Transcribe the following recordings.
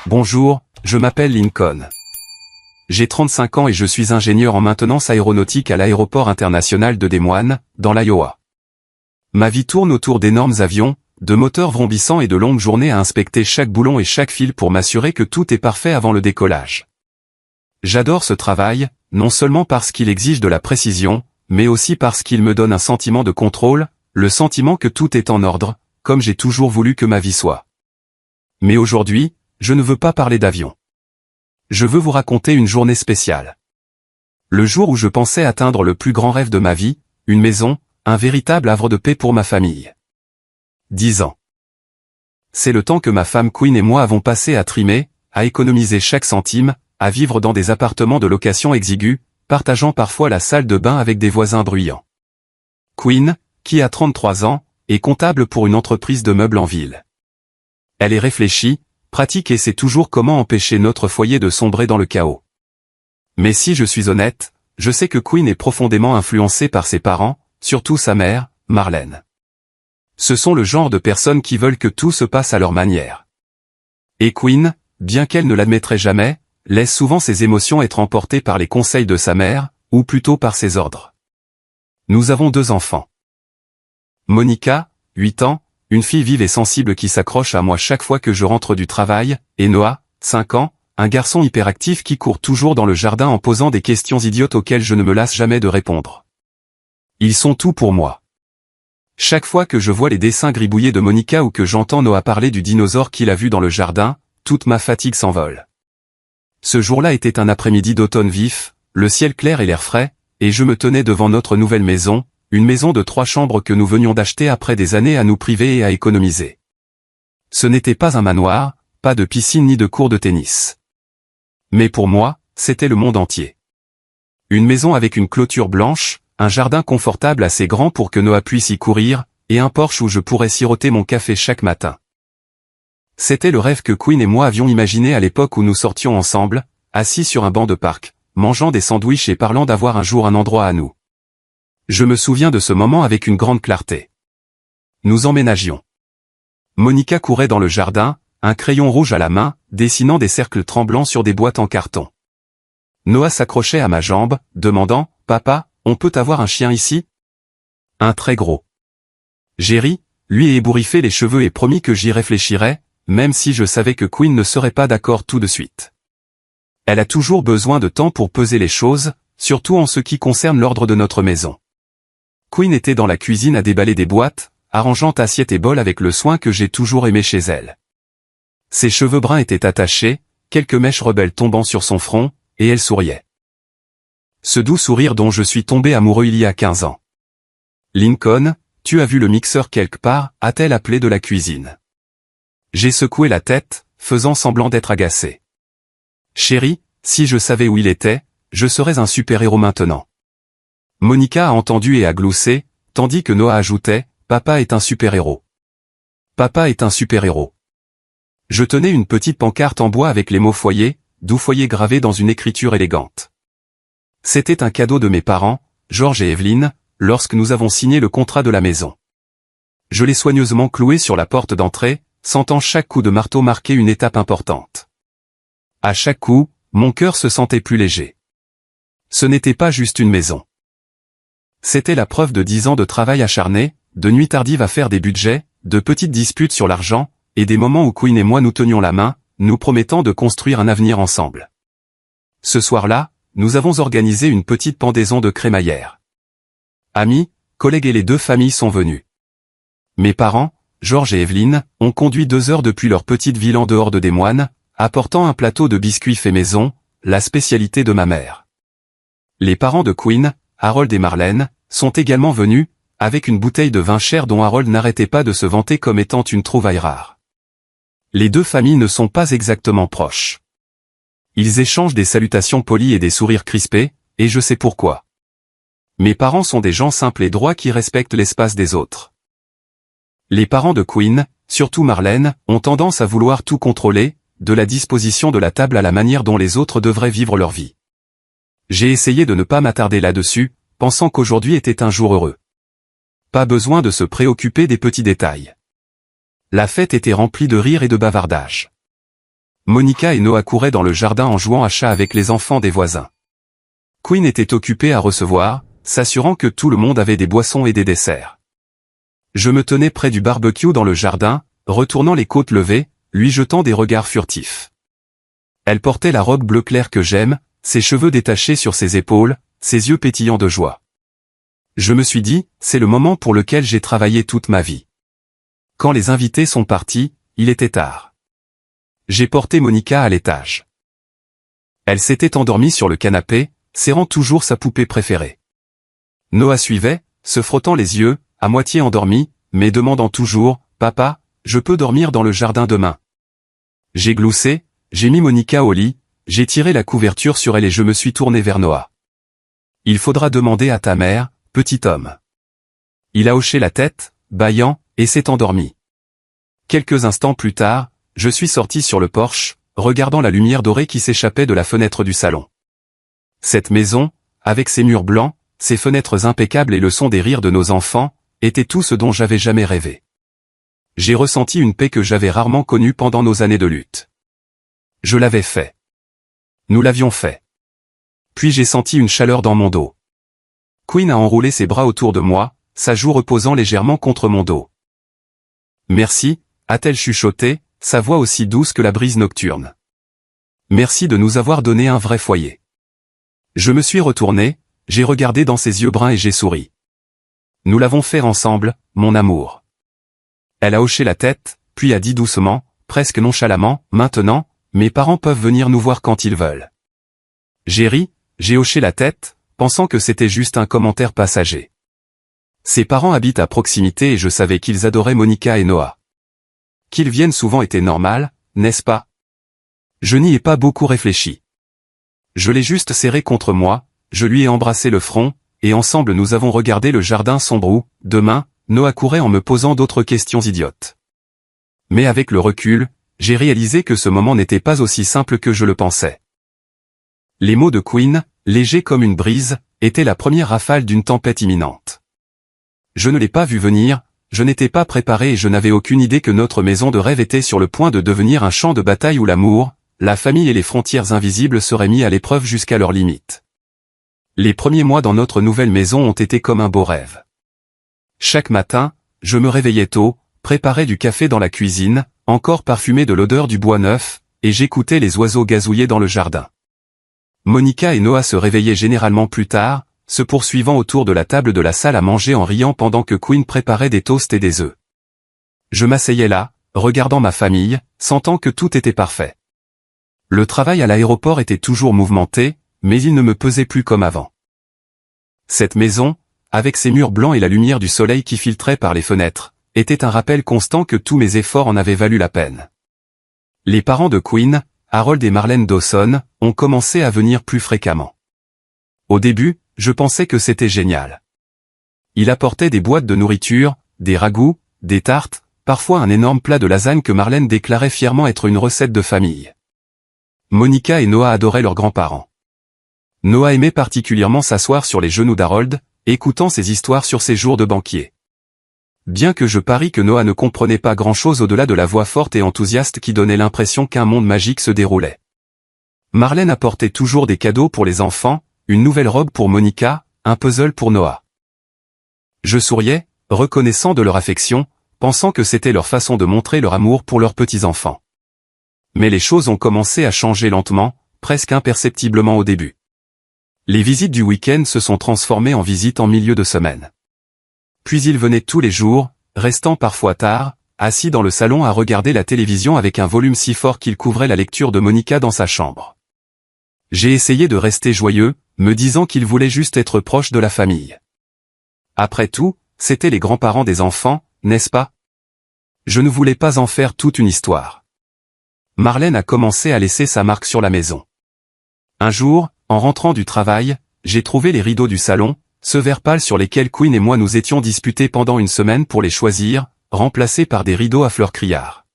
Bonjour, je m'appelle Lincoln. J'ai 35 ans et je suis ingénieur en maintenance aéronautique à l'aéroport international de Des Moines, dans l'Iowa. Ma vie tourne autour d'énormes avions, de moteurs vrombissants et de longues journées à inspecter chaque boulon et chaque fil pour m'assurer que tout est parfait avant le décollage. J'adore ce travail, non seulement parce qu'il exige de la précision, mais aussi parce qu'il me donne un sentiment de contrôle, le sentiment que tout est en ordre, comme j'ai toujours voulu que ma vie soit. Mais aujourd'hui, je ne veux pas parler d'avion. Je veux vous raconter une journée spéciale. Le jour où je pensais atteindre le plus grand rêve de ma vie, une maison, un véritable havre de paix pour ma famille. 10 ans. C'est le temps que ma femme Queen et moi avons passé à trimer, à économiser chaque centime, à vivre dans des appartements de location exigus, partageant parfois la salle de bain avec des voisins bruyants. Queen, qui a 33 ans, est comptable pour une entreprise de meubles en ville. Elle est réfléchie, pratique et sait toujours comment empêcher notre foyer de sombrer dans le chaos. Mais si je suis honnête, je sais que Queen est profondément influencée par ses parents, surtout sa mère, Marlène. Ce sont le genre de personnes qui veulent que tout se passe à leur manière. Et Queen, bien qu'elle ne l'admettrait jamais, laisse souvent ses émotions être emportées par les conseils de sa mère, ou plutôt par ses ordres. Nous avons 2 enfants. Monica, 8 ans, une fille vive et sensible qui s'accroche à moi chaque fois que je rentre du travail, et Noah, 5 ans, un garçon hyperactif qui court toujours dans le jardin en posant des questions idiotes auxquelles je ne me lasse jamais de répondre. Ils sont tout pour moi. Chaque fois que je vois les dessins gribouillés de Monica ou que j'entends Noah parler du dinosaure qu'il a vu dans le jardin, toute ma fatigue s'envole. Ce jour-là était un après-midi d'automne vif, le ciel clair et l'air frais, et je me tenais devant notre nouvelle maison, une maison de 3 chambres que nous venions d'acheter après des années à nous priver et à économiser. Ce n'était pas un manoir, pas de piscine ni de cours de tennis. Mais pour moi, c'était le monde entier. Une maison avec une clôture blanche, un jardin confortable assez grand pour que Noah puisse y courir, et un porche où je pourrais siroter mon café chaque matin. C'était le rêve que Queen et moi avions imaginé à l'époque où nous sortions ensemble, assis sur un banc de parc, mangeant des sandwichs et parlant d'avoir un jour un endroit à nous. Je me souviens de ce moment avec une grande clarté. Nous emménagions. Monica courait dans le jardin, un crayon rouge à la main, dessinant des cercles tremblants sur des boîtes en carton. Noah s'accrochait à ma jambe, demandant « Papa, on peut avoir un chien ici ?» Un très gros. J'ai ri, lui ébouriffé les cheveux et promis que j'y réfléchirais, même si je savais que Queen ne serait pas d'accord tout de suite. Elle a toujours besoin de temps pour peser les choses, surtout en ce qui concerne l'ordre de notre maison. Queen était dans la cuisine à déballer des boîtes, arrangeant assiettes et bols avec le soin que j'ai toujours aimé chez elle. Ses cheveux bruns étaient attachés, quelques mèches rebelles tombant sur son front, et elle souriait. Ce doux sourire dont je suis tombé amoureux il y a 15 ans. « Lincoln, tu as vu le mixeur quelque part ?» a-t-elle appelé de la cuisine. J'ai secoué la tête, faisant semblant d'être agacé. « Chérie, si je savais où il était, je serais un super-héros maintenant. » Monica a entendu et a gloussé, tandis que Noah ajoutait « Papa est un super-héros. »« Papa est un super-héros. » Je tenais une petite pancarte en bois avec les mots foyer, doux foyer gravés dans une écriture élégante. C'était un cadeau de mes parents, George et Evelyn, lorsque nous avons signé le contrat de la maison. Je l'ai soigneusement cloué sur la porte d'entrée, sentant chaque coup de marteau marquer une étape importante. À chaque coup, mon cœur se sentait plus léger. Ce n'était pas juste une maison. C'était la preuve de 10 ans de travail acharné, de nuits tardives à faire des budgets, de petites disputes sur l'argent, et des moments où Queen et moi nous tenions la main, nous promettant de construire un avenir ensemble. Ce soir-là, nous avons organisé une petite pendaison de crémaillère. Amis, collègues et les 2 familles sont venus. Mes parents, George et Evelyn, ont conduit 2 heures depuis leur petite ville en dehors de Des Moines, apportant un plateau de biscuits fait maison, la spécialité de ma mère. Les parents de Queen, Harold et Marlène, sont également venus, avec une bouteille de vin cher dont Harold n'arrêtait pas de se vanter comme étant une trouvaille rare. Les 2 familles ne sont pas exactement proches. Ils échangent des salutations polies et des sourires crispés, et je sais pourquoi. Mes parents sont des gens simples et droits qui respectent l'espace des autres. Les parents de Queen, surtout Marlène, ont tendance à vouloir tout contrôler, de la disposition de la table à la manière dont les autres devraient vivre leur vie. J'ai essayé de ne pas m'attarder là-dessus, pensant qu'aujourd'hui était un jour heureux. Pas besoin de se préoccuper des petits détails. La fête était remplie de rires et de bavardages. Monica et Noah couraient dans le jardin en jouant à chat avec les enfants des voisins. Quinn était occupée à recevoir, s'assurant que tout le monde avait des boissons et des desserts. Je me tenais près du barbecue dans le jardin, retournant les côtes levées, lui jetant des regards furtifs. Elle portait la robe bleu clair que j'aime, ses cheveux détachés sur ses épaules, ses yeux pétillants de joie. Je me suis dit, c'est le moment pour lequel j'ai travaillé toute ma vie. Quand les invités sont partis, il était tard. J'ai porté Monica à l'étage. Elle s'était endormie sur le canapé, serrant toujours sa poupée préférée. Noah suivait, se frottant les yeux, à moitié endormi, mais demandant toujours, « Papa, je peux dormir dans le jardin demain ?» J'ai gloussé, j'ai mis Monica au lit, j'ai tiré la couverture sur elle et je me suis tourné vers Noah. « Il faudra demander à ta mère, petit homme. » Il a hoché la tête, bâillant, et s'est endormi. Quelques instants plus tard, je suis sorti sur le porche, regardant la lumière dorée qui s'échappait de la fenêtre du salon. Cette maison, avec ses murs blancs, ses fenêtres impeccables et le son des rires de nos enfants, était tout ce dont j'avais jamais rêvé. J'ai ressenti une paix que j'avais rarement connue pendant nos années de lutte. Je l'avais fait. Nous l'avions fait. Puis j'ai senti une chaleur dans mon dos. Quinn a enroulé ses bras autour de moi, sa joue reposant légèrement contre mon dos. « Merci » a-t-elle chuchoté, sa voix aussi douce que la brise nocturne. « Merci de nous avoir donné un vrai foyer. » Je me suis retourné, j'ai regardé dans ses yeux bruns et j'ai souri. « Nous l'avons fait ensemble, mon amour. » Elle a hoché la tête, puis a dit doucement, presque nonchalamment, « Maintenant, mes parents peuvent venir nous voir quand ils veulent. » J'ai ri, j'ai hoché la tête, pensant que c'était juste un commentaire passager. Ses parents habitent à proximité et je savais qu'ils adoraient Monica et Noah. Qu'ils viennent souvent était normal, n'est-ce pas? Je n'y ai pas beaucoup réfléchi. Je l'ai juste serré contre moi, je lui ai embrassé le front, et ensemble nous avons regardé le jardin sombre où, demain, Noah courait en me posant d'autres questions idiotes. Mais avec le recul, j'ai réalisé que ce moment n'était pas aussi simple que je le pensais. Les mots de Quinn, légers comme une brise, étaient la première rafale d'une tempête imminente. Je ne l'ai pas vu venir, je n'étais pas préparé et je n'avais aucune idée que notre maison de rêve était sur le point de devenir un champ de bataille où l'amour, la famille et les frontières invisibles seraient mis à l'épreuve jusqu'à leurs limites. Les premiers mois dans notre nouvelle maison ont été comme un beau rêve. Chaque matin, je me réveillais tôt, préparais du café dans la cuisine, encore parfumé de l'odeur du bois neuf, et j'écoutais les oiseaux gazouiller dans le jardin. Monica et Noah se réveillaient généralement plus tard, se poursuivant autour de la table de la salle à manger en riant pendant que Quinn préparait des toasts et des œufs. Je m'asseyais là, regardant ma famille, sentant que tout était parfait. Le travail à l'aéroport était toujours mouvementé, mais il ne me pesait plus comme avant. Cette maison, avec ses murs blancs et la lumière du soleil qui filtrait par les fenêtres, était un rappel constant que tous mes efforts en avaient valu la peine. Les parents de Quinn, Harold et Marlène Dawson, ont commencé à venir plus fréquemment. Au début, je pensais que c'était génial. Il apportait des boîtes de nourriture, des ragoûts, des tartes, parfois un énorme plat de lasagne que Marlène déclarait fièrement être une recette de famille. Monica et Noah adoraient leurs grands-parents. Noah aimait particulièrement s'asseoir sur les genoux d'Harold, écoutant ses histoires sur ses jours de banquier. Bien que je parie que Noah ne comprenait pas grand-chose au-delà de la voix forte et enthousiaste qui donnait l'impression qu'un monde magique se déroulait. Marlène apportait toujours des cadeaux pour les enfants, une nouvelle robe pour Monica, un puzzle pour Noah. Je souriais, reconnaissant de leur affection, pensant que c'était leur façon de montrer leur amour pour leurs petits-enfants. Mais les choses ont commencé à changer lentement, presque imperceptiblement au début. Les visites du week-end se sont transformées en visites en milieu de semaine. Puis ils venaient tous les jours, restant parfois tard, assis dans le salon à regarder la télévision avec un volume si fort qu'il couvrait la lecture de Monica dans sa chambre. J'ai essayé de rester joyeux, me disant qu'ils voulaient juste être proches de la famille. Après tout, c'étaient les grands-parents des enfants, n'est-ce pas? Je ne voulais pas en faire toute une histoire. Marlène a commencé à laisser sa marque sur la maison. Un jour, en rentrant du travail, j'ai trouvé les rideaux du salon, ceux vert pâle sur lesquels Quinn et moi nous étions disputés pendant une semaine pour les choisir, remplacés par des rideaux à fleurs criards.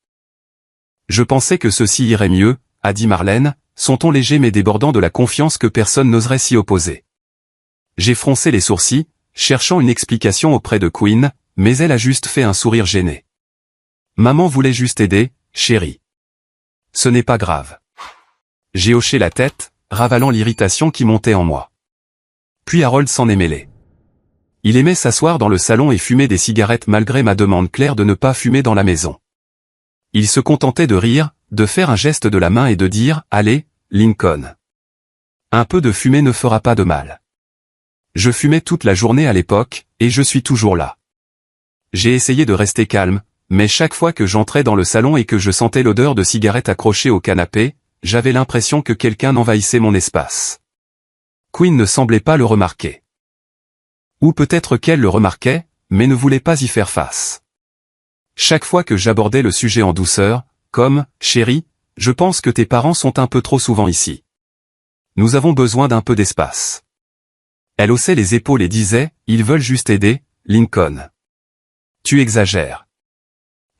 Je pensais que ceci irait mieux, a dit Marlène, son ton léger mais débordant de la confiance que personne n'oserait s'y opposer. J'ai froncé les sourcils, cherchant une explication auprès de Quinn, mais elle a juste fait un sourire gêné. Maman voulait juste aider, chérie. Ce n'est pas grave. J'ai hoché la tête, ravalant l'irritation qui montait en moi. Puis Harold s'en est mêlé. Il aimait s'asseoir dans le salon et fumer des cigarettes malgré ma demande claire de ne pas fumer dans la maison. Il se contentait de rire, de faire un geste de la main et de dire « Allez, Lincoln. Un peu de fumée ne fera pas de mal. » Je fumais toute la journée à l'époque, et je suis toujours là. J'ai essayé de rester calme, mais chaque fois que j'entrais dans le salon et que je sentais l'odeur de cigarettes accrochées au canapé, j'avais l'impression que quelqu'un envahissait mon espace. Quinn ne semblait pas le remarquer. Ou peut-être qu'elle le remarquait, mais ne voulait pas y faire face. Chaque fois que j'abordais le sujet en douceur, comme « Chérie, je pense que tes parents sont un peu trop souvent ici. Nous avons besoin d'un peu d'espace. » Elle haussait les épaules et disait « Ils veulent juste aider, Lincoln. » Tu exagères.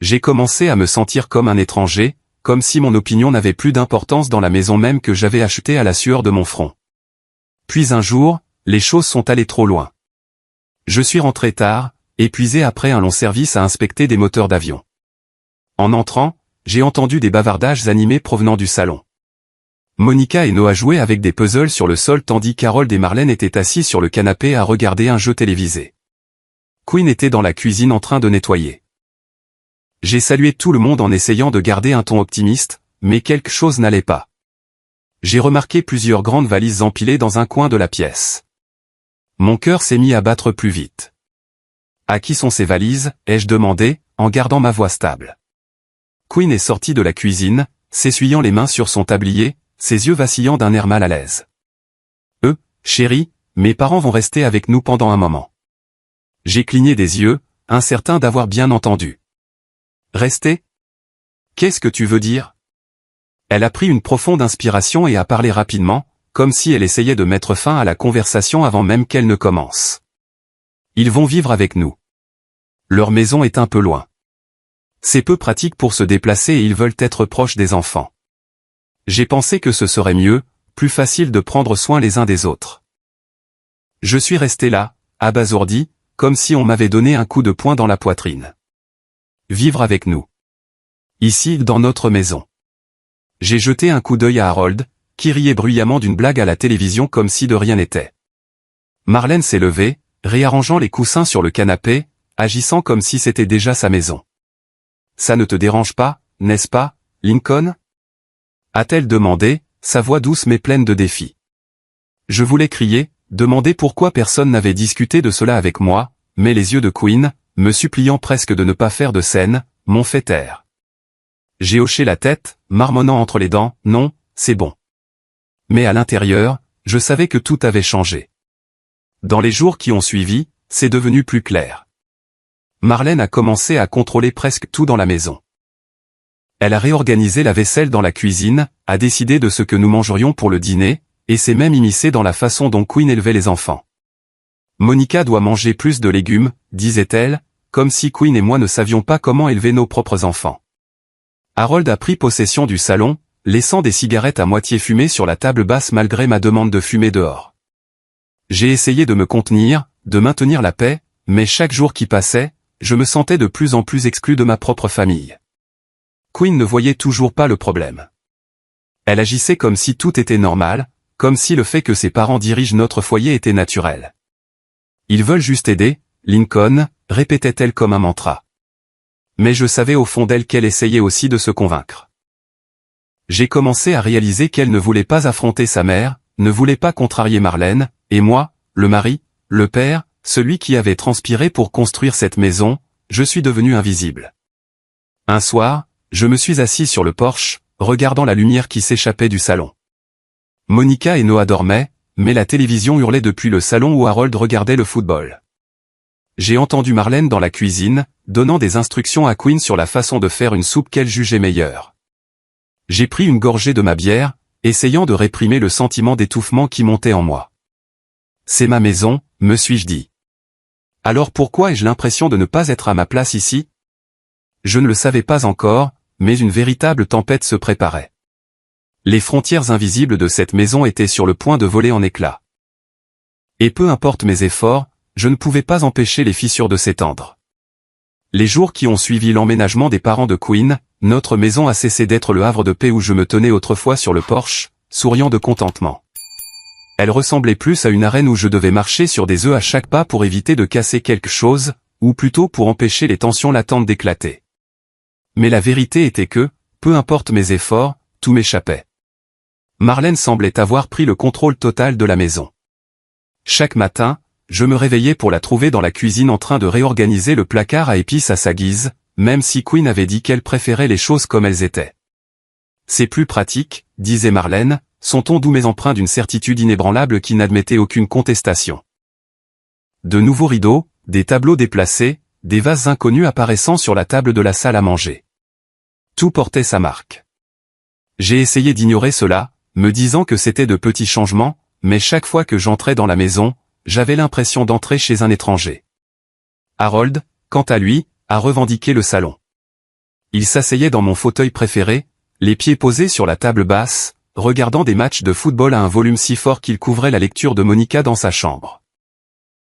J'ai commencé à me sentir comme un étranger, comme si mon opinion n'avait plus d'importance dans la maison même que j'avais achetée à la sueur de mon front. Puis un jour, les choses sont allées trop loin. Je suis rentré tard, épuisé après un long service à inspecter des moteurs d'avion. En entrant, j'ai entendu des bavardages animés provenant du salon. Monica et Noah jouaient avec des puzzles sur le sol tandis qu'Harold et Marlène étaient assis sur le canapé à regarder un jeu télévisé. Quinn était dans la cuisine en train de nettoyer. J'ai salué tout le monde en essayant de garder un ton optimiste, mais quelque chose n'allait pas. J'ai remarqué plusieurs grandes valises empilées dans un coin de la pièce. Mon cœur s'est mis à battre plus vite. À qui sont ces valises, ai-je demandé, en gardant ma voix stable. Quinn est sorti de la cuisine, s'essuyant les mains sur son tablier, ses yeux vacillant d'un air mal à l'aise. Chérie, mes parents vont rester avec nous pendant un moment. J'ai cligné des yeux, incertain d'avoir bien entendu. Rester? Qu'est-ce que tu veux dire? Elle a pris une profonde inspiration et a parlé rapidement, comme si elle essayait de mettre fin à la conversation avant même qu'elle ne commence. Ils vont vivre avec nous. Leur maison est un peu loin. C'est peu pratique pour se déplacer et ils veulent être proches des enfants. J'ai pensé que ce serait mieux, plus facile de prendre soin les uns des autres. Je suis resté là, abasourdi, comme si on m'avait donné un coup de poing dans la poitrine. Vivre avec nous. Ici, dans notre maison. J'ai jeté un coup d'œil à Harold, qui riait bruyamment d'une blague à la télévision comme si de rien n'était. Marlène s'est levée, réarrangeant les coussins sur le canapé, agissant comme si c'était déjà sa maison. Ça ne te dérange pas, n'est-ce pas, Lincoln? A-t-elle demandé, sa voix douce mais pleine de défi. Je voulais crier, demander pourquoi personne n'avait discuté de cela avec moi, mais les yeux de Quinn, me suppliant presque de ne pas faire de scène, m'ont fait taire. J'ai hoché la tête, marmonnant entre les dents, non, c'est bon. Mais à l'intérieur, je savais que tout avait changé. Dans les jours qui ont suivi, c'est devenu plus clair. Marlène a commencé à contrôler presque tout dans la maison. Elle a réorganisé la vaisselle dans la cuisine, a décidé de ce que nous mangerions pour le dîner, et s'est même immiscée dans la façon dont Quinn élevait les enfants. Monica doit manger plus de légumes, disait-elle, comme si Quinn et moi ne savions pas comment élever nos propres enfants. Harold a pris possession du salon, laissant des cigarettes à moitié fumées sur la table basse malgré ma demande de fumer dehors. J'ai essayé de me contenir, de maintenir la paix, mais chaque jour qui passait, je me sentais de plus en plus exclu de ma propre famille. Quinn ne voyait toujours pas le problème. Elle agissait comme si tout était normal, comme si le fait que ses parents dirigent notre foyer était naturel. Ils veulent juste aider, Lincoln, répétait-elle comme un mantra. Mais je savais au fond d'elle qu'elle essayait aussi de se convaincre. J'ai commencé à réaliser qu'elle ne voulait pas affronter sa mère, ne voulait pas contrarier Marlène, et moi, le mari, le père, celui qui avait transpiré pour construire cette maison, je suis devenu invisible. Un soir, je me suis assis sur le porche, regardant la lumière qui s'échappait du salon. Monica et Noah dormaient, mais la télévision hurlait depuis le salon où Harold regardait le football. J'ai entendu Marlène dans la cuisine, donnant des instructions à Quinn sur la façon de faire une soupe qu'elle jugeait meilleure. J'ai pris une gorgée de ma bière, essayant de réprimer le sentiment d'étouffement qui montait en moi. C'est ma maison, me suis-je dit. Alors pourquoi ai-je l'impression de ne pas être à ma place ici? Je ne le savais pas encore, mais une véritable tempête se préparait. Les frontières invisibles de cette maison étaient sur le point de voler en éclats. Et peu importe mes efforts, je ne pouvais pas empêcher les fissures de s'étendre. Les jours qui ont suivi l'emménagement des parents de Quinn, notre maison a cessé d'être le havre de paix où je me tenais autrefois sur le porche, souriant de contentement. Elle ressemblait plus à une arène où je devais marcher sur des œufs à chaque pas pour éviter de casser quelque chose, ou plutôt pour empêcher les tensions latentes d'éclater. Mais la vérité était que, peu importe mes efforts, tout m'échappait. Marlène semblait avoir pris le contrôle total de la maison. Chaque matin, je me réveillais pour la trouver dans la cuisine en train de réorganiser le placard à épices à sa guise, même si Quinn avait dit qu'elle préférait les choses comme elles étaient. C'est plus pratique, disait Marlène, son ton doux mais empreint d'une certitude inébranlable qui n'admettait aucune contestation. De nouveaux rideaux, des tableaux déplacés, des vases inconnus apparaissant sur la table de la salle à manger. Tout portait sa marque. J'ai essayé d'ignorer cela, me disant que c'était de petits changements, mais chaque fois que j'entrais dans la maison, j'avais l'impression d'entrer chez un étranger. Harold, quant à lui, a revendiqué le salon. Il s'asseyait dans mon fauteuil préféré, les pieds posés sur la table basse, regardant des matchs de football à un volume si fort qu'il couvrait la lecture de Monica dans sa chambre.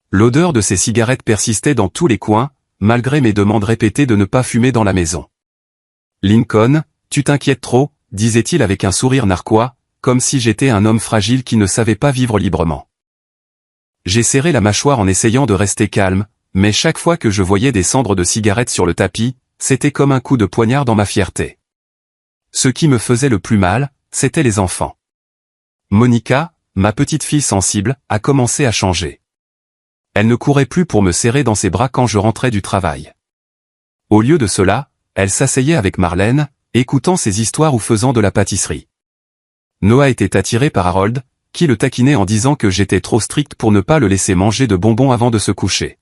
L'odeur de ses cigarettes persistait dans tous les coins, malgré mes demandes répétées de ne pas fumer dans la maison. « Lincoln, tu t'inquiètes trop », disait-il avec un sourire narquois, comme si j'étais un homme fragile qui ne savait pas vivre librement. J'ai serré la mâchoire en essayant de rester calme, mais chaque fois que je voyais des cendres de cigarettes sur le tapis, c'était comme un coup de poignard dans ma fierté. Ce qui me faisait le plus mal, c'étaient les enfants. Monica, ma petite fille sensible, a commencé à changer. Elle ne courait plus pour me serrer dans ses bras quand je rentrais du travail. Au lieu de cela, elle s'asseyait avec Marlène, écoutant ses histoires ou faisant de la pâtisserie. Noah était attiré par Harold, qui le taquinait en disant que j'étais trop strict pour ne pas le laisser manger de bonbons avant de se coucher.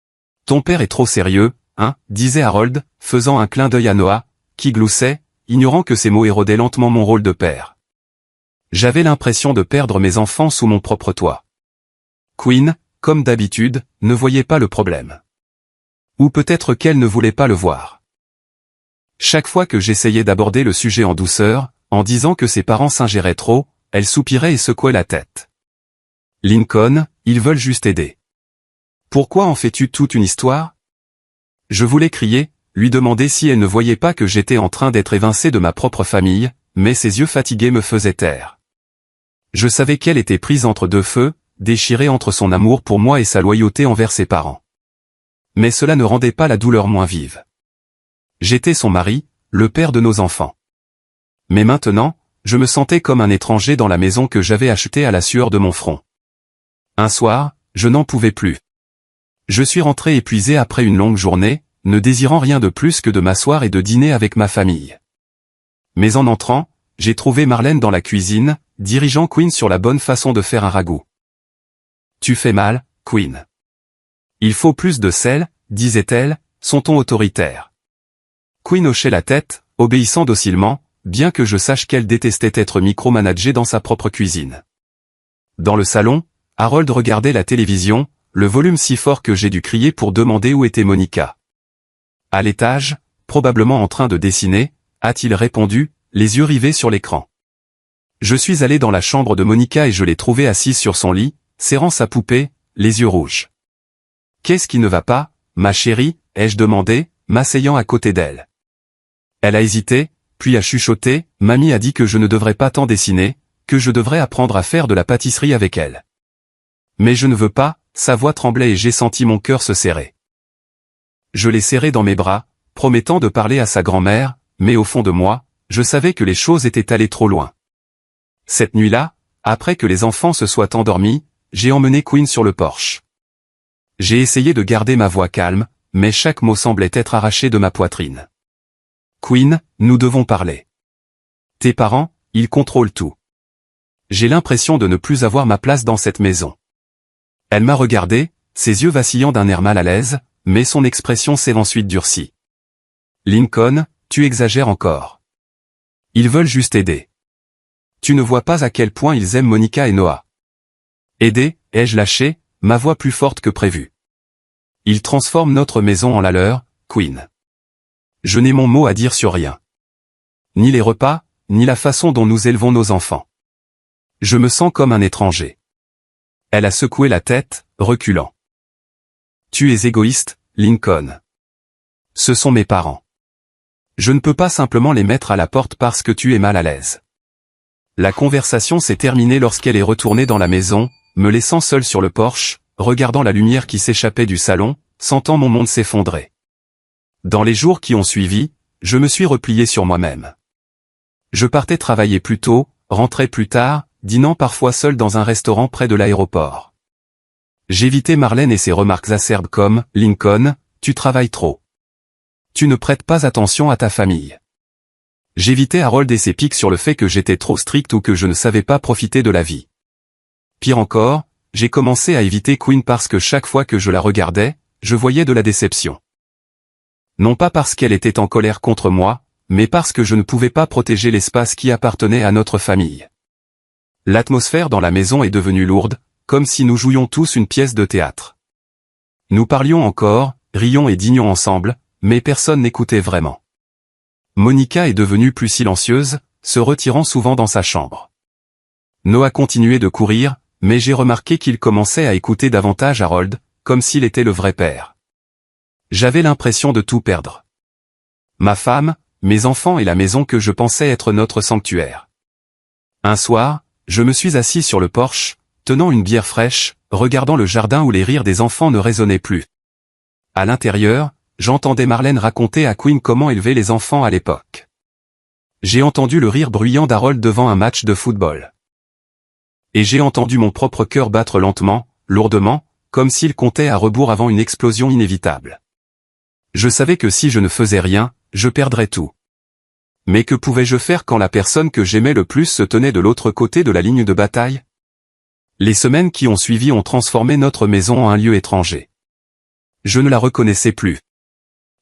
« Ton père est trop sérieux, hein » disait Harold, faisant un clin d'œil à Noah, qui gloussait, ignorant que ces mots érodaient lentement mon rôle de père. J'avais l'impression de perdre mes enfants sous mon propre toit. Quinn, comme d'habitude, ne voyait pas le problème. Ou peut-être qu'elle ne voulait pas le voir. Chaque fois que j'essayais d'aborder le sujet en douceur, en disant que ses parents s'ingéraient trop, elle soupirait et secouait la tête. « Lincoln, ils veulent juste aider. Pourquoi en fais-tu toute une histoire ?» Je voulais crier, lui demander si elle ne voyait pas que j'étais en train d'être évincé de ma propre famille, mais ses yeux fatigués me faisaient taire. Je savais qu'elle était prise entre deux feux, déchirée entre son amour pour moi et sa loyauté envers ses parents. Mais cela ne rendait pas la douleur moins vive. J'étais son mari, le père de nos enfants. Mais maintenant, je me sentais comme un étranger dans la maison que j'avais achetée à la sueur de mon front. Un soir, je n'en pouvais plus. Je suis rentré épuisé après une longue journée, ne désirant rien de plus que de m'asseoir et de dîner avec ma famille. Mais en entrant, j'ai trouvé Marlène dans la cuisine, dirigeant Quinn sur la bonne façon de faire un ragoût. « Tu fais mal, Quinn. Il faut plus de sel, disait-elle, son ton autoritaire. Quinn hochait la tête, obéissant docilement, bien que je sache qu'elle détestait être micromanagée dans sa propre cuisine. Dans le salon, Harold regardait la télévision, le volume si fort que j'ai dû crier pour demander où était Monica. À l'étage, probablement en train de dessiner, a-t-il répondu, les yeux rivés sur l'écran. Je suis allé dans la chambre de Monica et je l'ai trouvée assise sur son lit, serrant sa poupée, les yeux rouges. « Qu'est-ce qui ne va pas, ma chérie ?» ai-je demandé, m'asseyant à côté d'elle. Elle a hésité, puis a chuchoté, « Mamie a dit que je ne devrais pas tant dessiner, que je devrais apprendre à faire de la pâtisserie avec elle. » Mais je ne veux pas, sa voix tremblait et j'ai senti mon cœur se serrer. Je l'ai serré dans mes bras, promettant de parler à sa grand-mère, mais au fond de moi, je savais que les choses étaient allées trop loin. Cette nuit-là, après que les enfants se soient endormis, j'ai emmené Quinn sur le porche. J'ai essayé de garder ma voix calme, mais chaque mot semblait être arraché de ma poitrine. « Quinn, nous devons parler. Tes parents, ils contrôlent tout. J'ai l'impression de ne plus avoir ma place dans cette maison. » Elle m'a regardé, ses yeux vacillant d'un air mal à l'aise, mais son expression s'est ensuite durcie. « Lincoln, tu exagères encore. Ils veulent juste aider. Tu ne vois pas à quel point ils aiment Monica et Noah. » Aider, ai-je lâché, ma voix plus forte que prévu. Ils transforment notre maison en la leur, Quinn. Je n'ai mon mot à dire sur rien. Ni les repas, ni la façon dont nous élevons nos enfants. Je me sens comme un étranger. Elle a secoué la tête, reculant. Tu es égoïste, Lincoln. Ce sont mes parents. Je ne peux pas simplement les mettre à la porte parce que tu es mal à l'aise. La conversation s'est terminée lorsqu'elle est retournée dans la maison, me laissant seul sur le porche, regardant la lumière qui s'échappait du salon, sentant mon monde s'effondrer. Dans les jours qui ont suivi, je me suis replié sur moi-même. Je partais travailler plus tôt, rentrais plus tard, dînant parfois seul dans un restaurant près de l'aéroport. J'évitais Marlène et ses remarques acerbes comme « Lincoln, tu travailles trop. Tu ne prêtes pas attention à ta famille. » J'évitais Harold et ses piques sur le fait que j'étais trop strict ou que je ne savais pas profiter de la vie. Pire encore, j'ai commencé à éviter Quinn parce que chaque fois que je la regardais, je voyais de la déception. Non pas parce qu'elle était en colère contre moi, mais parce que je ne pouvais pas protéger l'espace qui appartenait à notre famille. L'atmosphère dans la maison est devenue lourde, comme si nous jouions tous une pièce de théâtre. Nous parlions encore, rions et dînions ensemble, mais personne n'écoutait vraiment. Monica est devenue plus silencieuse, se retirant souvent dans sa chambre. Noah continuait de courir, mais j'ai remarqué qu'il commençait à écouter davantage Harold, comme s'il était le vrai père. J'avais l'impression de tout perdre. Ma femme, mes enfants et la maison que je pensais être notre sanctuaire. Un soir, je me suis assis sur le porche, tenant une bière fraîche, regardant le jardin où les rires des enfants ne résonnaient plus. À l'intérieur, j'entendais Marlène raconter à Quinn comment élever les enfants à l'époque. J'ai entendu le rire bruyant d'Harold devant un match de football. Et j'ai entendu mon propre cœur battre lentement, lourdement, comme s'il comptait à rebours avant une explosion inévitable. Je savais que si je ne faisais rien, je perdrais tout. Mais que pouvais-je faire quand la personne que j'aimais le plus se tenait de l'autre côté de la ligne de bataille? Les semaines qui ont suivi ont transformé notre maison en un lieu étranger. Je ne la reconnaissais plus.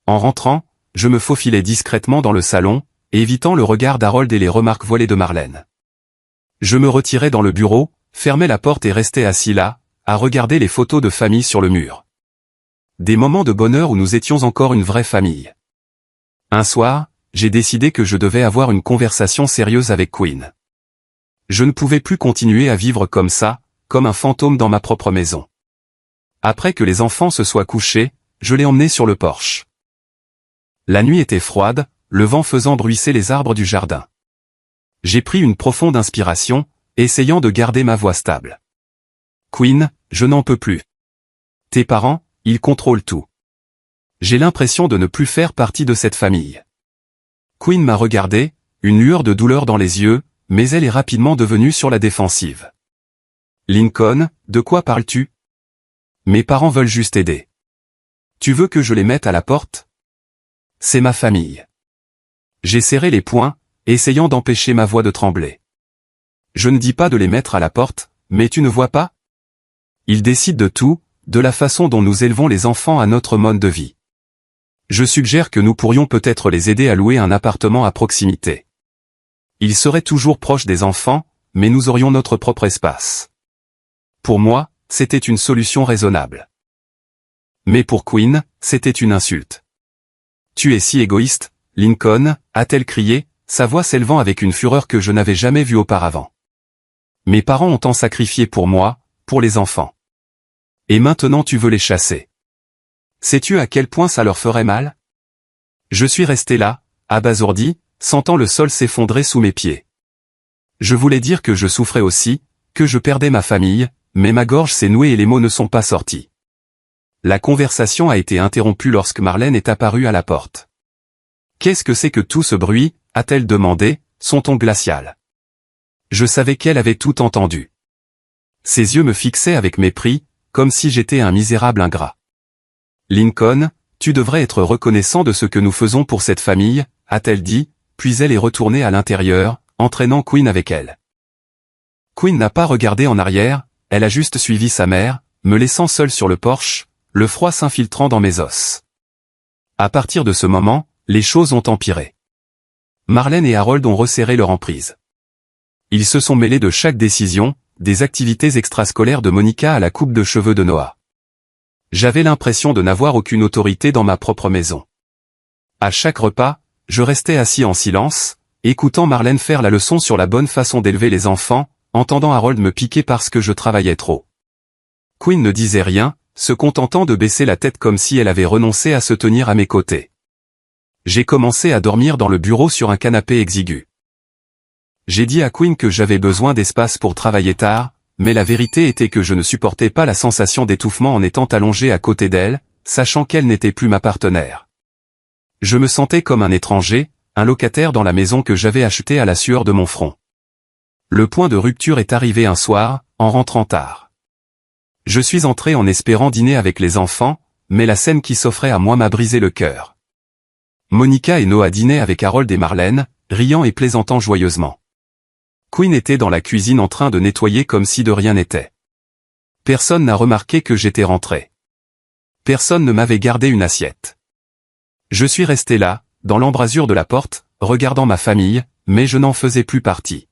En rentrant, je me faufilais discrètement dans le salon, évitant le regard d'Harold et les remarques voilées de Marlène. Je me retirais dans le bureau, fermais la porte et restais assis là, à regarder les photos de famille sur le mur. Des moments de bonheur où nous étions encore une vraie famille. Un soir, j'ai décidé que je devais avoir une conversation sérieuse avec Quinn. Je ne pouvais plus continuer à vivre comme ça, comme un fantôme dans ma propre maison. Après que les enfants se soient couchés, je l'ai emmené sur le porche. La nuit était froide, le vent faisant bruisser les arbres du jardin. J'ai pris une profonde inspiration, essayant de garder ma voix stable. Quinn, je n'en peux plus. Tes parents, ils contrôlent tout. J'ai l'impression de ne plus faire partie de cette famille. Quinn m'a regardé, une lueur de douleur dans les yeux, mais elle est rapidement devenue sur la défensive. Lincoln, de quoi parles-tu? Mes parents veulent juste aider. Tu veux que je les mette à la porte? C'est ma famille. J'ai serré les poings, essayant d'empêcher ma voix de trembler. Je ne dis pas de les mettre à la porte, mais tu ne vois pas? Ils décident de tout, de la façon dont nous élevons les enfants à notre mode de vie. Je suggère que nous pourrions peut-être les aider à louer un appartement à proximité. Ils seraient toujours proches des enfants, mais nous aurions notre propre espace. Pour moi, c'était une solution raisonnable. Mais pour Quinn, c'était une insulte. Tu es si égoïste, Lincoln, a-t-elle crié, sa voix s'élevant avec une fureur que je n'avais jamais vue auparavant. Mes parents ont tant sacrifié pour moi, pour les enfants. Et maintenant tu veux les chasser. Sais-tu à quel point ça leur ferait mal? Je suis resté là, abasourdi, sentant le sol s'effondrer sous mes pieds. Je voulais dire que je souffrais aussi, que je perdais ma famille, mais ma gorge s'est nouée et les mots ne sont pas sortis. La conversation a été interrompue lorsque Marlène est apparue à la porte. Qu'est-ce que c'est que tout ce bruit, a-t-elle demandé, son ton glacial. Je savais qu'elle avait tout entendu. Ses yeux me fixaient avec mépris, comme si j'étais un misérable ingrat. Lincoln, tu devrais être reconnaissant de ce que nous faisons pour cette famille, a-t-elle dit, puis elle est retournée à l'intérieur, entraînant Quinn avec elle. Quinn n'a pas regardé en arrière, elle a juste suivi sa mère, me laissant seul sur le porche, le froid s'infiltrant dans mes os. À partir de ce moment, les choses ont empiré. Marlène et Harold ont resserré leur emprise. Ils se sont mêlés de chaque décision, des activités extrascolaires de Monica à la coupe de cheveux de Noah. J'avais l'impression de n'avoir aucune autorité dans ma propre maison. À chaque repas, je restais assis en silence, écoutant Marlène faire la leçon sur la bonne façon d'élever les enfants, entendant Harold me piquer parce que je travaillais trop. Quinn ne disait rien, se contentant de baisser la tête comme si elle avait renoncé à se tenir à mes côtés. J'ai commencé à dormir dans le bureau sur un canapé exigu. J'ai dit à Queen que j'avais besoin d'espace pour travailler tard, mais la vérité était que je ne supportais pas la sensation d'étouffement en étant allongé à côté d'elle, sachant qu'elle n'était plus ma partenaire. Je me sentais comme un étranger, un locataire dans la maison que j'avais achetée à la sueur de mon front. Le point de rupture est arrivé un soir, en rentrant tard. Je suis entré en espérant dîner avec les enfants, mais la scène qui s'offrait à moi m'a brisé le cœur. Monica et Noah dînaient avec Harold et Marlène, riant et plaisantant joyeusement. Queen était dans la cuisine en train de nettoyer comme si de rien n'était. Personne n'a remarqué que j'étais rentré. Personne ne m'avait gardé une assiette. Je suis resté là, dans l'embrasure de la porte, regardant ma famille, mais je n'en faisais plus partie.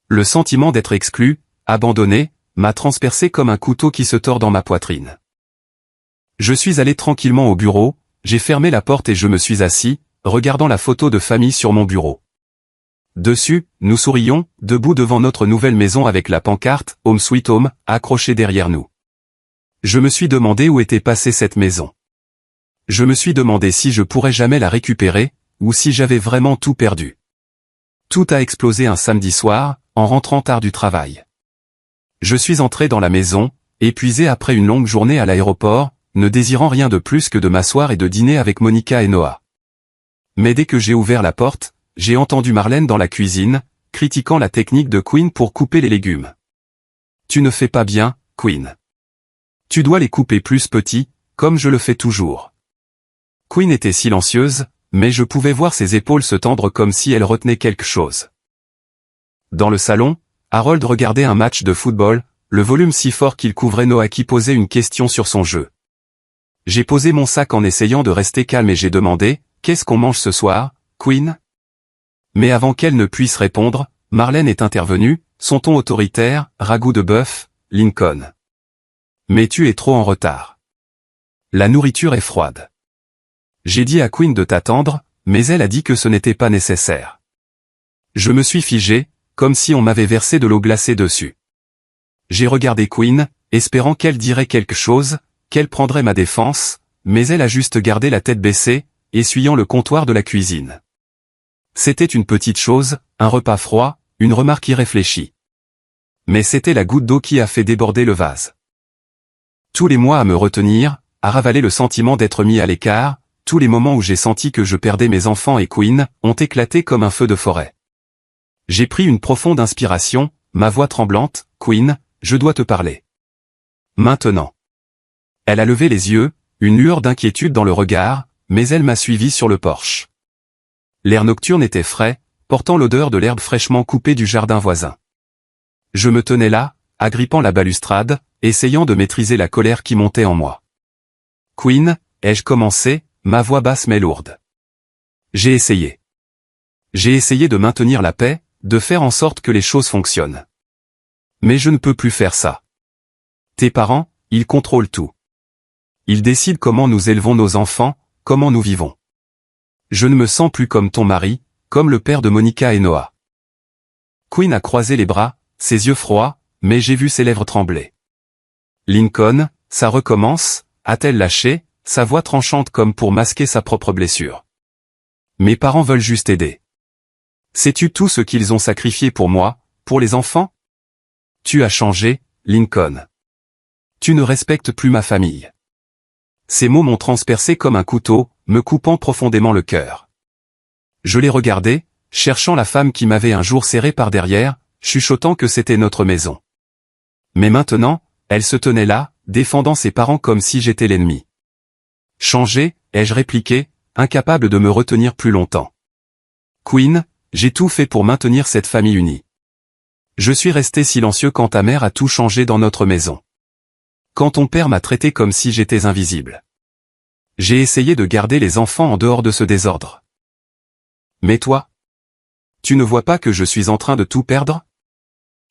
Le sentiment d'être exclu, abandonné, m'a transpercé comme un couteau qui se tord dans ma poitrine. Je suis allé tranquillement au bureau, j'ai fermé la porte et je me suis assis, regardant la photo de famille sur mon bureau. Dessus, nous sourions, debout devant notre nouvelle maison avec la pancarte « Home Sweet Home » accrochée derrière nous. Je me suis demandé où était passée cette maison. Je me suis demandé si je pourrais jamais la récupérer, ou si j'avais vraiment tout perdu. Tout a explosé un samedi soir, en rentrant tard du travail. Je suis entré dans la maison, épuisé après une longue journée à l'aéroport, ne désirant rien de plus que de m'asseoir et de dîner avec Monica et Noah. Mais dès que j'ai ouvert la porte, j'ai entendu Marlène dans la cuisine, critiquant la technique de Queen pour couper les légumes. « Tu ne fais pas bien, Queen. Tu dois les couper plus petits, comme je le fais toujours. » Queen était silencieuse, mais je pouvais voir ses épaules se tendre comme si elle retenait quelque chose. Dans le salon, Harold regardait un match de football, le volume si fort qu'il couvrait Noah qui posait une question sur son jeu. J'ai posé mon sac en essayant de rester calme et j'ai demandé « Qu'est-ce qu'on mange ce soir, Queen ?» Mais avant qu'elle ne puisse répondre, Marlène est intervenue, son ton autoritaire, ragoût de bœuf, Lincoln. Mais tu es trop en retard. La nourriture est froide. J'ai dit à Queen de t'attendre, mais elle a dit que ce n'était pas nécessaire. Je me suis figé, comme si on m'avait versé de l'eau glacée dessus. J'ai regardé Queen, espérant qu'elle dirait quelque chose, qu'elle prendrait ma défense, mais elle a juste gardé la tête baissée, essuyant le comptoir de la cuisine. C'était une petite chose, un repas froid, une remarque irréfléchie. Mais c'était la goutte d'eau qui a fait déborder le vase. Tous les mois à me retenir, à ravaler le sentiment d'être mis à l'écart, tous les moments où j'ai senti que je perdais mes enfants et Queen, ont éclaté comme un feu de forêt. J'ai pris une profonde inspiration, ma voix tremblante, « Queen, je dois te parler. Maintenant. » Elle a levé les yeux, une lueur d'inquiétude dans le regard, mais elle m'a suivi sur le porche. L'air nocturne était frais, portant l'odeur de l'herbe fraîchement coupée du jardin voisin. Je me tenais là, agrippant la balustrade, essayant de maîtriser la colère qui montait en moi. « Queen, ai-je commencé, ma voix basse mais lourde. J'ai essayé. J'ai essayé de maintenir la paix, de faire en sorte que les choses fonctionnent. Mais je ne peux plus faire ça. Tes parents, ils contrôlent tout. Ils décident comment nous élevons nos enfants, comment nous vivons. Je ne me sens plus comme ton mari, comme le père de Monica et Noah. » Queen a croisé les bras, ses yeux froids, mais j'ai vu ses lèvres trembler. « Lincoln, ça recommence » a-t-elle lâché, sa voix tranchante comme pour masquer sa propre blessure. « Mes parents veulent juste aider. Sais-tu tout ce qu'ils ont sacrifié pour moi, pour les enfants? Tu as changé, Lincoln. Tu ne respectes plus ma famille. » Ces mots m'ont transpercé comme un couteau, me coupant profondément le cœur. Je l'ai regardé, cherchant la femme qui m'avait un jour serré par derrière, chuchotant que c'était notre maison. Mais maintenant, elle se tenait là, défendant ses parents comme si j'étais l'ennemi. Changé, ai-je répliqué, incapable de me retenir plus longtemps. Queen, j'ai tout fait pour maintenir cette famille unie. Je suis resté silencieux quand ta mère a tout changé dans notre maison. Quand ton père m'a traité comme si j'étais invisible. J'ai essayé de garder les enfants en dehors de ce désordre. Mais toi? Tu ne vois pas que je suis en train de tout perdre?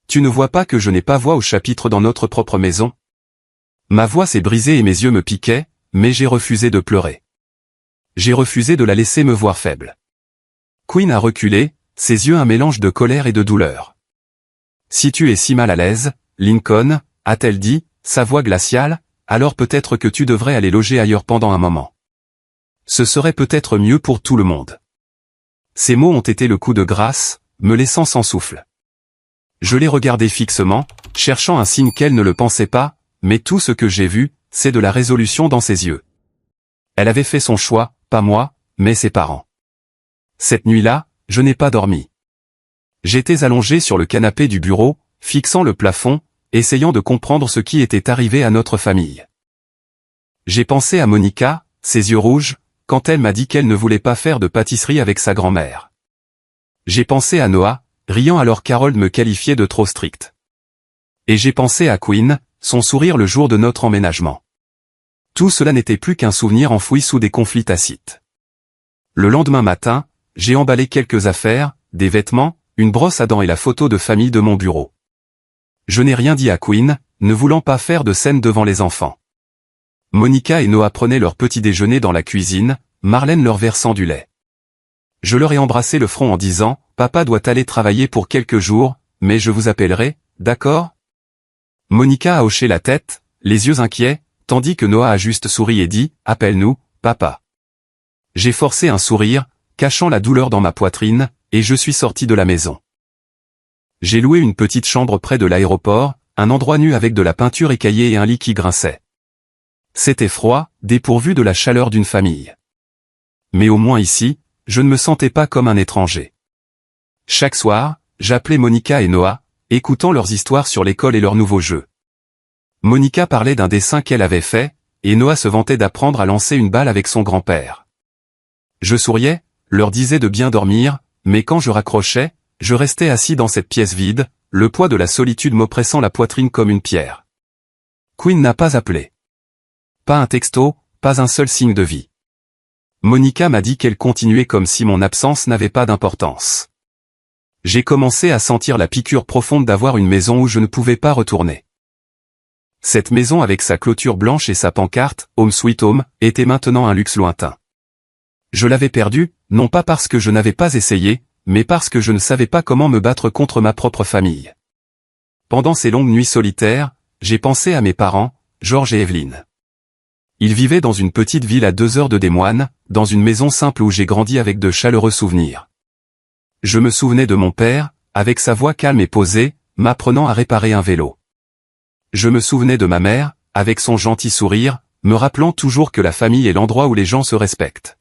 Tu ne vois pas que je n'ai pas voix au chapitre dans notre propre maison? Ma voix s'est brisée et mes yeux me piquaient, mais j'ai refusé de pleurer. J'ai refusé de la laisser me voir faible. Queen a reculé, ses yeux un mélange de colère et de douleur. Si tu es si mal à l'aise, Lincoln, a-t-elle dit, sa voix glaciale, alors peut-être que tu devrais aller loger ailleurs pendant un moment. Ce serait peut-être mieux pour tout le monde. Ces mots ont été le coup de grâce, me laissant sans souffle. Je l'ai regardée fixement, cherchant un signe qu'elle ne le pensait pas, mais tout ce que j'ai vu, c'est de la résolution dans ses yeux. Elle avait fait son choix, pas moi, mais ses parents. Cette nuit-là, je n'ai pas dormi. J'étais allongé sur le canapé du bureau, fixant le plafond, essayant de comprendre ce qui était arrivé à notre famille. J'ai pensé à Monica, ses yeux rouges, quand elle m'a dit qu'elle ne voulait pas faire de pâtisserie avec sa grand-mère. J'ai pensé à Noah, riant alors qu'Harold me qualifiait de trop strict. Et j'ai pensé à Quinn, son sourire le jour de notre emménagement. Tout cela n'était plus qu'un souvenir enfoui sous des conflits tacites. Le lendemain matin, j'ai emballé quelques affaires, des vêtements, une brosse à dents et la photo de famille de mon bureau. Je n'ai rien dit à Quinn, ne voulant pas faire de scène devant les enfants. Monica et Noah prenaient leur petit déjeuner dans la cuisine, Marlène leur versant du lait. Je leur ai embrassé le front en disant, « Papa doit aller travailler pour quelques jours, mais je vous appellerai, d'accord ?» Monica a hoché la tête, les yeux inquiets, tandis que Noah a juste souri et dit, « Appelle-nous, papa. » J'ai forcé un sourire, cachant la douleur dans ma poitrine, et je suis sorti de la maison. J'ai loué une petite chambre près de l'aéroport, un endroit nu avec de la peinture écaillée et un lit qui grinçait. C'était froid, dépourvu de la chaleur d'une famille. Mais au moins ici, je ne me sentais pas comme un étranger. Chaque soir, j'appelais Monica et Noah, écoutant leurs histoires sur l'école et leurs nouveaux jeux. Monica parlait d'un dessin qu'elle avait fait, et Noah se vantait d'apprendre à lancer une balle avec son grand-père. Je souriais, leur disais de bien dormir, mais quand je raccrochais, je restais assis dans cette pièce vide, le poids de la solitude m'oppressant la poitrine comme une pierre. Quinn n'a pas appelé. Pas un texto, pas un seul signe de vie. Monica m'a dit qu'elle continuait comme si mon absence n'avait pas d'importance. J'ai commencé à sentir la piqûre profonde d'avoir une maison où je ne pouvais pas retourner. Cette maison avec sa clôture blanche et sa pancarte, Home Sweet Home, était maintenant un luxe lointain. Je l'avais perdue, non pas parce que je n'avais pas essayé, mais parce que je ne savais pas comment me battre contre ma propre famille. Pendant ces longues nuits solitaires, j'ai pensé à mes parents, George et Evelyn. Ils vivaient dans une petite ville à 2 heures de Des Moines, dans une maison simple où j'ai grandi avec de chaleureux souvenirs. Je me souvenais de mon père, avec sa voix calme et posée, m'apprenant à réparer un vélo. Je me souvenais de ma mère, avec son gentil sourire, me rappelant toujours que la famille est l'endroit où les gens se respectent.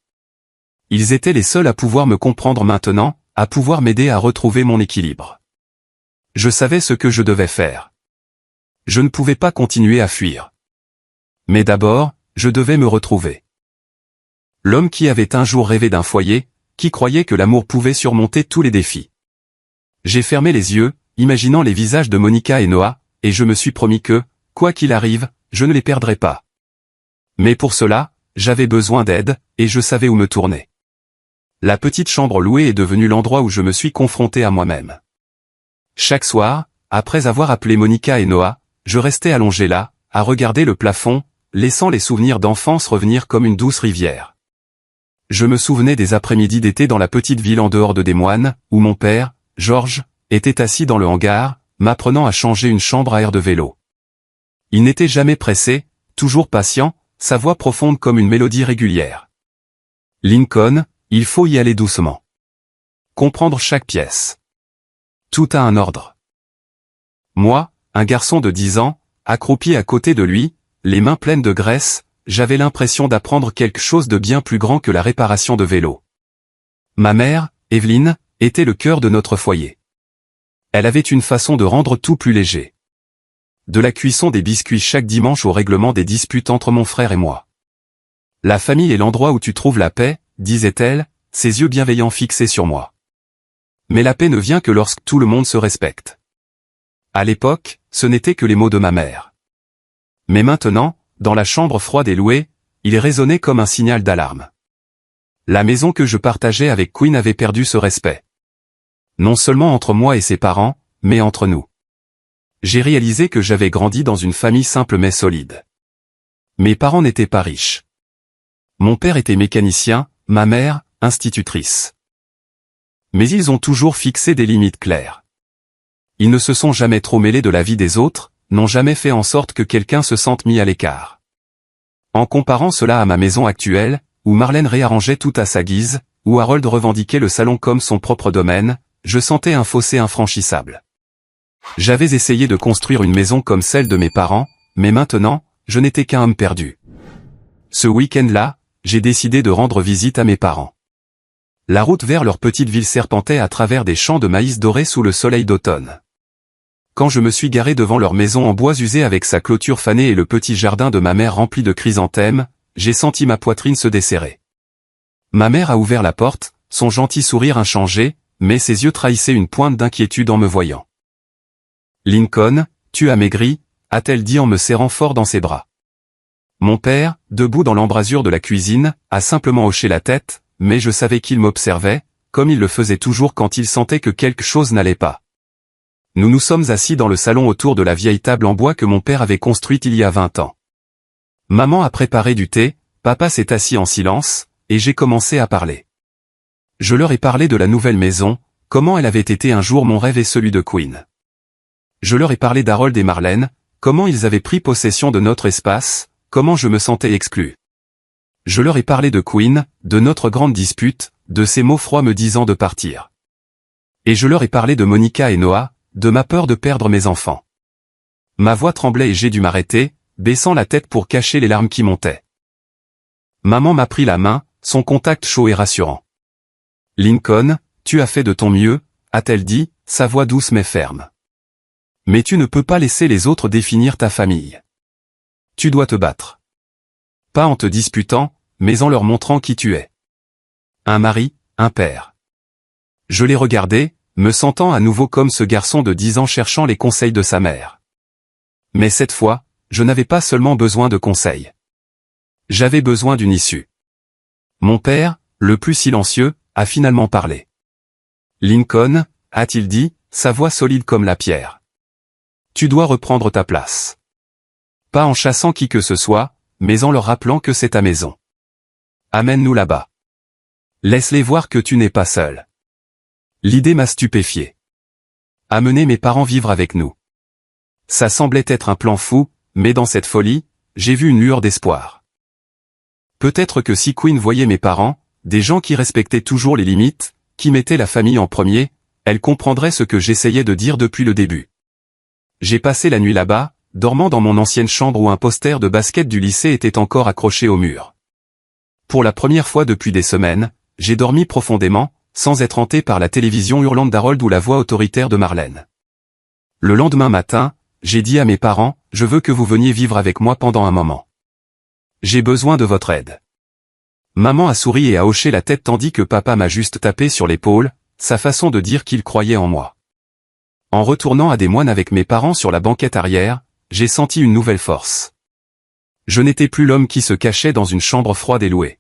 Ils étaient les seuls à pouvoir me comprendre maintenant, à pouvoir m'aider à retrouver mon équilibre. Je savais ce que je devais faire. Je ne pouvais pas continuer à fuir. Mais d'abord, je devais me retrouver. L'homme qui avait un jour rêvé d'un foyer, qui croyait que l'amour pouvait surmonter tous les défis. J'ai fermé les yeux, imaginant les visages de Monica et Noah, et je me suis promis que, quoi qu'il arrive, je ne les perdrais pas. Mais pour cela, j'avais besoin d'aide, et je savais où me tourner. La petite chambre louée est devenue l'endroit où je me suis confronté à moi-même. Chaque soir, après avoir appelé Monica et Noah, je restais allongé là, à regarder le plafond, laissant les souvenirs d'enfance revenir comme une douce rivière. Je me souvenais des après-midi d'été dans la petite ville en dehors de Des Moines, où mon père, George, était assis dans le hangar, m'apprenant à changer une chambre à air de vélo. Il n'était jamais pressé, toujours patient, sa voix profonde comme une mélodie régulière. Lincoln, il faut y aller doucement. Comprendre chaque pièce. Tout a un ordre. Moi, un garçon de 10 ans, accroupi à côté de lui, les mains pleines de graisse, j'avais l'impression d'apprendre quelque chose de bien plus grand que la réparation de vélo. Ma mère, Evelyn, était le cœur de notre foyer. Elle avait une façon de rendre tout plus léger. De la cuisson des biscuits chaque dimanche au règlement des disputes entre mon frère et moi. La famille est l'endroit où tu trouves la paix, disait-elle, ses yeux bienveillants fixés sur moi. Mais la paix ne vient que lorsque tout le monde se respecte. À l'époque, ce n'était que les mots de ma mère. Mais maintenant, dans la chambre froide et louée, il résonnait comme un signal d'alarme. La maison que je partageais avec Quinn avait perdu ce respect. Non seulement entre moi et ses parents, mais entre nous. J'ai réalisé que j'avais grandi dans une famille simple mais solide. Mes parents n'étaient pas riches. Mon père était mécanicien, ma mère, institutrice. Mais ils ont toujours fixé des limites claires. Ils ne se sont jamais trop mêlés de la vie des autres, n'ont jamais fait en sorte que quelqu'un se sente mis à l'écart. En comparant cela à ma maison actuelle, où Marlène réarrangeait tout à sa guise, où Harold revendiquait le salon comme son propre domaine, je sentais un fossé infranchissable. J'avais essayé de construire une maison comme celle de mes parents, mais maintenant, je n'étais qu'un homme perdu. Ce week-end-là, j'ai décidé de rendre visite à mes parents. La route vers leur petite ville serpentait à travers des champs de maïs dorés sous le soleil d'automne. Quand je me suis garé devant leur maison en bois usé avec sa clôture fanée et le petit jardin de ma mère rempli de chrysanthèmes, j'ai senti ma poitrine se desserrer. Ma mère a ouvert la porte, son gentil sourire inchangé, mais ses yeux trahissaient une pointe d'inquiétude en me voyant. « Lincoln, tu as maigri », a-t-elle dit en me serrant fort dans ses bras. Mon père, debout dans l'embrasure de la cuisine, a simplement hoché la tête, mais je savais qu'il m'observait, comme il le faisait toujours quand il sentait que quelque chose n'allait pas. Nous nous sommes assis dans le salon autour de la vieille table en bois que mon père avait construite il y a 20 ans. Maman a préparé du thé, papa s'est assis en silence, et j'ai commencé à parler. Je leur ai parlé de la nouvelle maison, comment elle avait été un jour mon rêve et celui de Quinn. Je leur ai parlé d'Harold et Marlène, comment ils avaient pris possession de notre espace, comment je me sentais exclu. Je leur ai parlé de Quinn, de notre grande dispute, de ces mots froids me disant de partir. Et je leur ai parlé de Monica et Noah, de ma peur de perdre mes enfants. Ma voix tremblait et j'ai dû m'arrêter, baissant la tête pour cacher les larmes qui montaient. Maman m'a pris la main, son contact chaud et rassurant. « Lincoln, tu as fait de ton mieux », a-t-elle dit, sa voix douce mais ferme. « Mais tu ne peux pas laisser les autres définir ta famille. Tu dois te battre. Pas en te disputant, mais en leur montrant qui tu es. Un mari, un père. » Je l'ai regardé, me sentant à nouveau comme ce garçon de 10 ans cherchant les conseils de sa mère. Mais cette fois, je n'avais pas seulement besoin de conseils. J'avais besoin d'une issue. Mon père, le plus silencieux, a finalement parlé. « Lincoln », a-t-il dit, sa voix solide comme la pierre. « Tu dois reprendre ta place. Pas en chassant qui que ce soit, mais en leur rappelant que c'est ta maison. Amène-nous là-bas. Laisse-les voir que tu n'es pas seul. » L'idée m'a stupéfié. Amener mes parents vivre avec nous. Ça semblait être un plan fou, mais dans cette folie, j'ai vu une lueur d'espoir. Peut-être que si Quinn voyait mes parents, des gens qui respectaient toujours les limites, qui mettaient la famille en premier, elle comprendrait ce que j'essayais de dire depuis le début. J'ai passé la nuit là-bas, dormant dans mon ancienne chambre où un poster de basket du lycée était encore accroché au mur. Pour la première fois depuis des semaines, j'ai dormi profondément, sans être hanté par la télévision hurlante d'Harold ou la voix autoritaire de Marlène. Le lendemain matin, j'ai dit à mes parents, « Je veux que vous veniez vivre avec moi pendant un moment. J'ai besoin de votre aide. » Maman a souri et a hoché la tête tandis que papa m'a juste tapé sur l'épaule, sa façon de dire qu'il croyait en moi. En retournant à Des Moines avec mes parents sur la banquette arrière, j'ai senti une nouvelle force. Je n'étais plus l'homme qui se cachait dans une chambre froide et louée.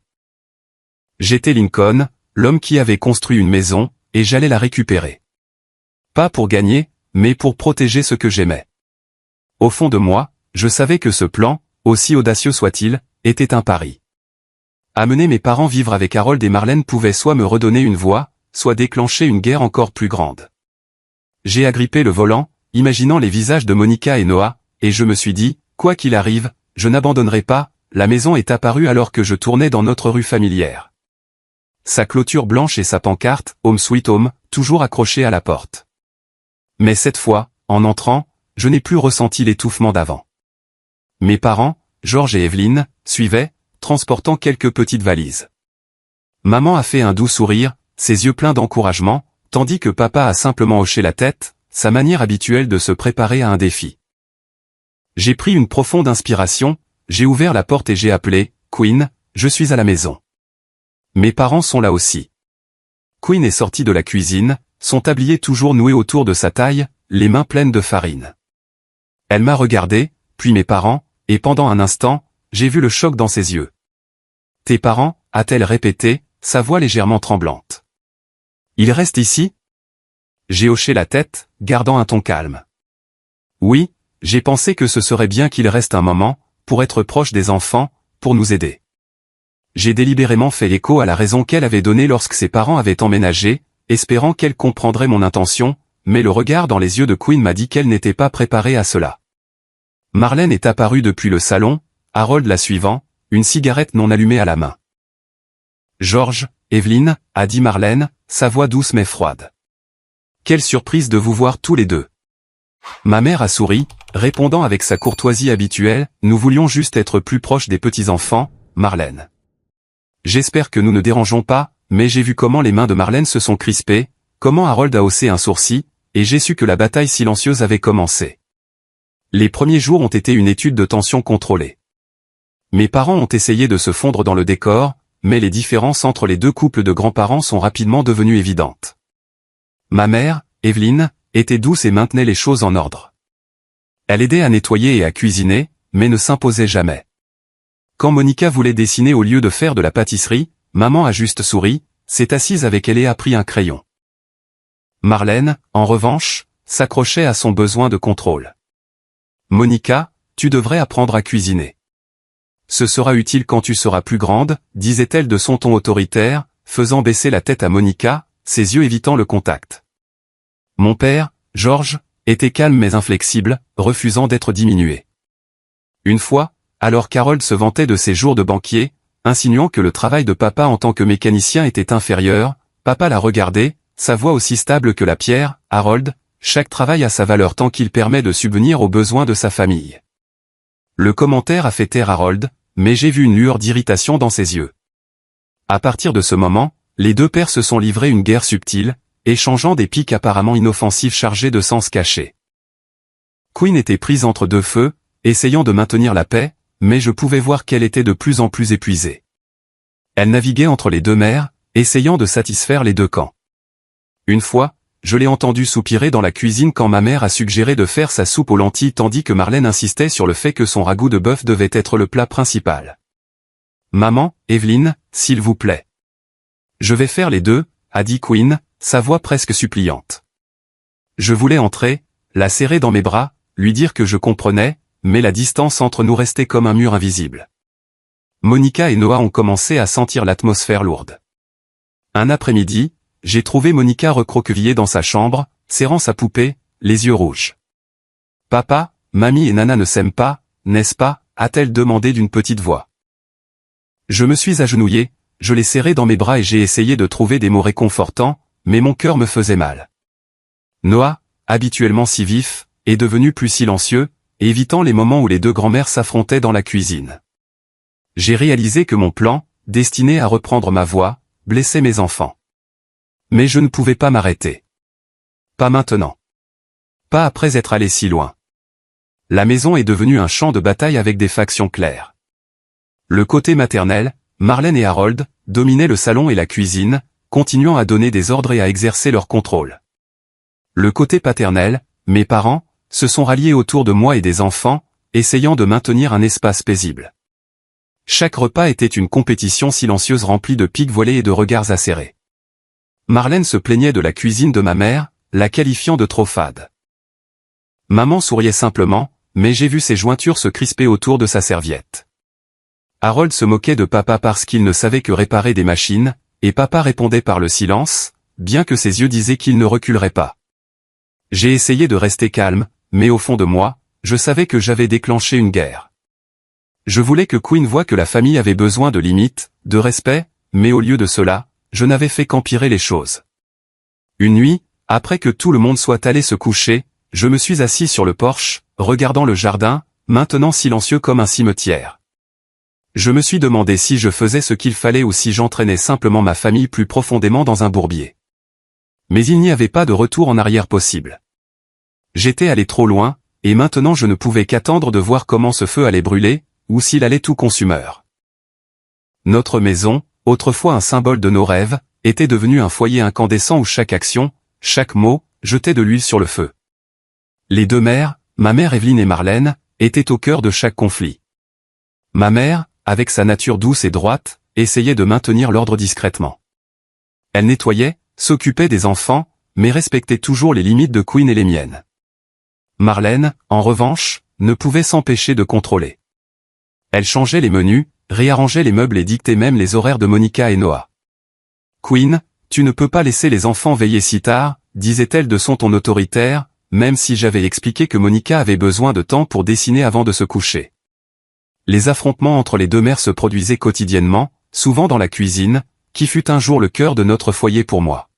J'étais Lincoln, l'homme qui avait construit une maison, et j'allais la récupérer. Pas pour gagner, mais pour protéger ce que j'aimais. Au fond de moi, je savais que ce plan, aussi audacieux soit-il, était un pari. Amener mes parents vivre avec Harold et Marlène pouvait soit me redonner une voix, soit déclencher une guerre encore plus grande. J'ai agrippé le volant, imaginant les visages de Monica et Noah, et je me suis dit, quoi qu'il arrive, je n'abandonnerai pas. La maison est apparue alors que je tournais dans notre rue familière. Sa clôture blanche et sa pancarte, Home Sweet Home, toujours accrochée à la porte. Mais cette fois, en entrant, je n'ai plus ressenti l'étouffement d'avant. Mes parents, George et Evelyn, suivaient, transportant quelques petites valises. Maman a fait un doux sourire, ses yeux pleins d'encouragement, tandis que papa a simplement hoché la tête, sa manière habituelle de se préparer à un défi. J'ai pris une profonde inspiration, j'ai ouvert la porte et j'ai appelé, « Quinn, je suis à la maison. » Mes parents sont là aussi. Quinn est sorti de la cuisine, son tablier toujours noué autour de sa taille, les mains pleines de farine. Elle m'a regardé, puis mes parents, et pendant un instant, j'ai vu le choc dans ses yeux. « Tes parents » a-t-elle répété, sa voix légèrement tremblante. « Ils restent ici ?» J'ai hoché la tête, gardant un ton calme. « Oui, j'ai pensé que ce serait bien qu'ils restent un moment, pour être proches des enfants, pour nous aider. » J'ai délibérément fait écho à la raison qu'elle avait donnée lorsque ses parents avaient emménagé, espérant qu'elle comprendrait mon intention, mais le regard dans les yeux de Quinn m'a dit qu'elle n'était pas préparée à cela. Marlène est apparue depuis le salon, Harold la suivant, une cigarette non allumée à la main. Georges, Evelyne, a dit Marlène, sa voix douce mais froide. Quelle surprise de vous voir tous les deux. Ma mère a souri, répondant avec sa courtoisie habituelle, nous voulions juste être plus proches des petits-enfants, Marlène. J'espère que nous ne dérangeons pas, mais j'ai vu comment les mains de Marlène se sont crispées, comment Harold a haussé un sourcil, et j'ai su que la bataille silencieuse avait commencé. Les premiers jours ont été une étude de tension contrôlée. Mes parents ont essayé de se fondre dans le décor, mais les différences entre les deux couples de grands-parents sont rapidement devenues évidentes. Ma mère, Evelyne, était douce et maintenait les choses en ordre. Elle aidait à nettoyer et à cuisiner, mais ne s'imposait jamais. Quand Monica voulait dessiner au lieu de faire de la pâtisserie, maman a juste souri, s'est assise avec elle et a pris un crayon. Marlène, en revanche, s'accrochait à son besoin de contrôle. Monica, tu devrais apprendre à cuisiner. Ce sera utile quand tu seras plus grande, disait-elle de son ton autoritaire, faisant baisser la tête à Monica, ses yeux évitant le contact. Mon père, Georges, était calme mais inflexible, refusant d'être diminué. Une fois, alors qu'Harold se vantait de ses jours de banquier, insinuant que le travail de papa en tant que mécanicien était inférieur, papa l'a regardé, sa voix aussi stable que la pierre, Harold, chaque travail a sa valeur tant qu'il permet de subvenir aux besoins de sa famille. Le commentaire a fait taire Harold, mais j'ai vu une lueur d'irritation dans ses yeux. À partir de ce moment, les deux pères se sont livrés une guerre subtile, échangeant des piques apparemment inoffensives chargées de sens cachés. Queen était prise entre deux feux, essayant de maintenir la paix, mais je pouvais voir qu'elle était de plus en plus épuisée. Elle naviguait entre les deux mers, essayant de satisfaire les deux camps. Une fois, je l'ai entendue soupirer dans la cuisine quand ma mère a suggéré de faire sa soupe aux lentilles tandis que Marlène insistait sur le fait que son ragoût de bœuf devait être le plat principal. « Maman, Evelyne, s'il vous plaît. »« Je vais faire les deux, » a dit Queen, sa voix presque suppliante. Je voulais entrer, la serrer dans mes bras, lui dire que je comprenais, mais la distance entre nous restait comme un mur invisible. Monica et Noah ont commencé à sentir l'atmosphère lourde. Un après-midi, j'ai trouvé Monica recroquevillée dans sa chambre, serrant sa poupée, les yeux rouges. « Papa, mamie et Nana ne s'aiment pas, n'est-ce pas ?» a-t-elle demandé d'une petite voix. Je me suis agenouillé, je l'ai serrée dans mes bras et j'ai essayé de trouver des mots réconfortants, mais mon cœur me faisait mal. Noah, habituellement si vif, est devenu plus silencieux, évitant les moments où les deux grands-mères s'affrontaient dans la cuisine. J'ai réalisé que mon plan, destiné à reprendre ma voix, blessait mes enfants. Mais je ne pouvais pas m'arrêter. Pas maintenant. Pas après être allé si loin. La maison est devenue un champ de bataille avec des factions claires. Le côté maternel, Marlène et Harold, dominaient le salon et la cuisine, continuant à donner des ordres et à exercer leur contrôle. Le côté paternel, mes parents, se sont ralliés autour de moi et des enfants, essayant de maintenir un espace paisible. Chaque repas était une compétition silencieuse remplie de piques voilées et de regards acérés. Marlène se plaignait de la cuisine de ma mère, la qualifiant de trop fade. Maman souriait simplement, mais j'ai vu ses jointures se crisper autour de sa serviette. Harold se moquait de papa parce qu'il ne savait que réparer des machines, et papa répondait par le silence, bien que ses yeux disaient qu'il ne reculerait pas. J'ai essayé de rester calme, mais au fond de moi, je savais que j'avais déclenché une guerre. Je voulais que Queen voie que la famille avait besoin de limites, de respect, mais au lieu de cela, je n'avais fait qu'empirer les choses. Une nuit, après que tout le monde soit allé se coucher, je me suis assis sur le porche, regardant le jardin, maintenant silencieux comme un cimetière. Je me suis demandé si je faisais ce qu'il fallait ou si j'entraînais simplement ma famille plus profondément dans un bourbier. Mais il n'y avait pas de retour en arrière possible. J'étais allé trop loin, et maintenant je ne pouvais qu'attendre de voir comment ce feu allait brûler, ou s'il allait tout consumeur. Notre maison, autrefois un symbole de nos rêves, était devenue un foyer incandescent où chaque action, chaque mot, jetait de l'huile sur le feu. Les deux mères, ma mère Evelyne et Marlène, étaient au cœur de chaque conflit. Ma mère, avec sa nature douce et droite, essayait de maintenir l'ordre discrètement. Elle nettoyait, s'occupait des enfants, mais respectait toujours les limites de Queen et les miennes. Marlène, en revanche, ne pouvait s'empêcher de contrôler. Elle changeait les menus, réarrangeait les meubles et dictait même les horaires de Monica et Noah. « Queen, tu ne peux pas laisser les enfants veiller si tard, » disait-elle de son ton autoritaire, même si j'avais expliqué que Monica avait besoin de temps pour dessiner avant de se coucher. Les affrontements entre les deux mères se produisaient quotidiennement, souvent dans la cuisine, qui fut un jour le cœur de notre foyer pour moi.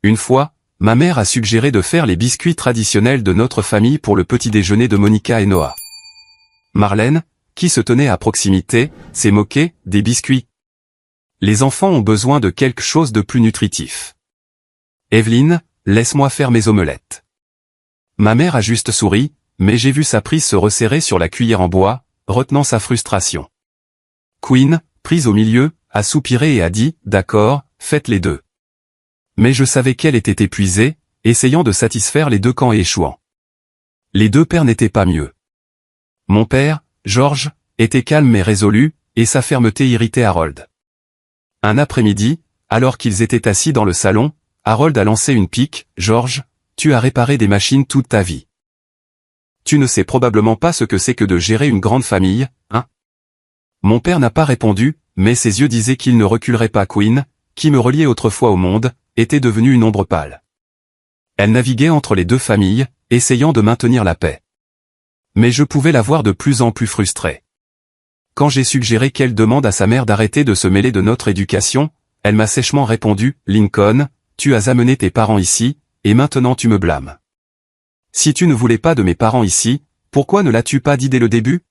Une fois, ma mère a suggéré de faire les biscuits traditionnels de notre famille pour le petit déjeuner de Monica et Noah. Marlène, qui se tenait à proximité, s'est moquée, des biscuits. Les enfants ont besoin de quelque chose de plus nutritif. Evelyne, laisse-moi faire mes omelettes. Ma mère a juste souri, mais j'ai vu sa prise se resserrer sur la cuillère en bois, retenant sa frustration. Queen, prise au milieu, a soupiré et a dit, d'accord, faites les deux. Mais je savais qu'elle était épuisée, essayant de satisfaire les deux camps et échouant. Les deux pères n'étaient pas mieux. Mon père, George, était calme mais résolu, et sa fermeté irritait Harold. Un après-midi, alors qu'ils étaient assis dans le salon, Harold a lancé une pique. « George, tu as réparé des machines toute ta vie. Tu ne sais probablement pas ce que c'est que de gérer une grande famille, hein ?» Mon père n'a pas répondu, mais ses yeux disaient qu'il ne reculerait pas. Queen, qui me reliait autrefois au monde, était devenue une ombre pâle. Elle naviguait entre les deux familles, essayant de maintenir la paix. Mais je pouvais la voir de plus en plus frustrée. Quand j'ai suggéré qu'elle demande à sa mère d'arrêter de se mêler de notre éducation, elle m'a sèchement répondu, « Lincoln, tu as amené tes parents ici, et maintenant tu me blâmes. Si tu ne voulais pas de mes parents ici, pourquoi ne l'as-tu pas dit dès le début ?»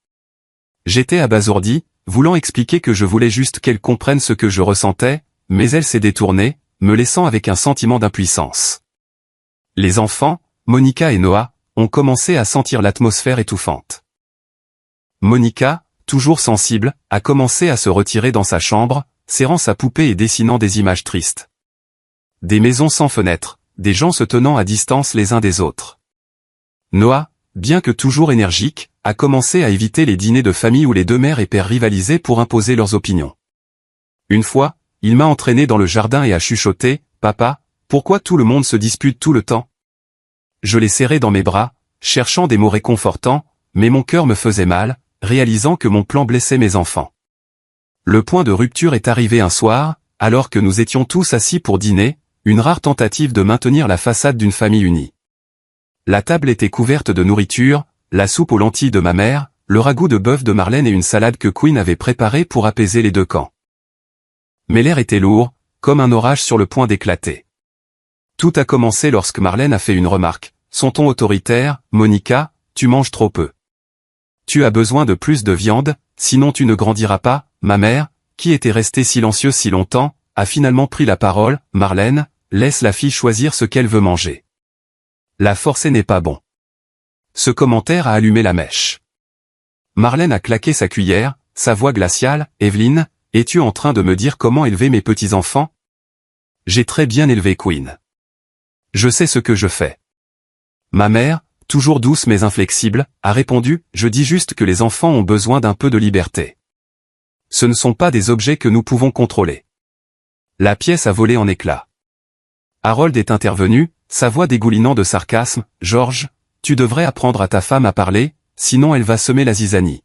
J'étais abasourdi, voulant expliquer que je voulais juste qu'elle comprenne ce que je ressentais, mais elle s'est détournée, me laissant avec un sentiment d'impuissance. Les enfants, Monica et Noah, ont commencé à sentir l'atmosphère étouffante. Monica, toujours sensible, a commencé à se retirer dans sa chambre, serrant sa poupée et dessinant des images tristes. Des maisons sans fenêtres, des gens se tenant à distance les uns des autres. Noah, bien que toujours énergique, a commencé à éviter les dîners de famille où les deux mères et pères rivalisaient pour imposer leurs opinions. Une fois, il m'a entraîné dans le jardin et a chuchoté, « Papa, pourquoi tout le monde se dispute tout le temps ?» Je l'ai serré dans mes bras, cherchant des mots réconfortants, mais mon cœur me faisait mal, réalisant que mon plan blessait mes enfants. Le point de rupture est arrivé un soir, alors que nous étions tous assis pour dîner, une rare tentative de maintenir la façade d'une famille unie. La table était couverte de nourriture, la soupe aux lentilles de ma mère, le ragoût de bœuf de Marlène et une salade que Queen avait préparée pour apaiser les deux camps. Mais l'air était lourd, comme un orage sur le point d'éclater. Tout a commencé lorsque Marlène a fait une remarque, son ton autoritaire, « Monica, tu manges trop peu. Tu as besoin de plus de viande, sinon tu ne grandiras pas. » Ma mère, qui était restée silencieuse si longtemps, a finalement pris la parole, « Marlène, laisse la fille choisir ce qu'elle veut manger. La forcer n'est pas bon. » Ce commentaire a allumé la mèche. Marlène a claqué sa cuillère, sa voix glaciale, « Evelyne, es-tu en train de me dire comment élever mes petits-enfants ? J'ai très bien élevé Queen. Je sais ce que je fais. » Ma mère, toujours douce mais inflexible, a répondu, « Je dis juste que les enfants ont besoin d'un peu de liberté. Ce ne sont pas des objets que nous pouvons contrôler. » La pièce a volé en éclats. Harold est intervenu, sa voix dégoulinant de sarcasme, « George, tu devrais apprendre à ta femme à parler, sinon elle va semer la zizanie. »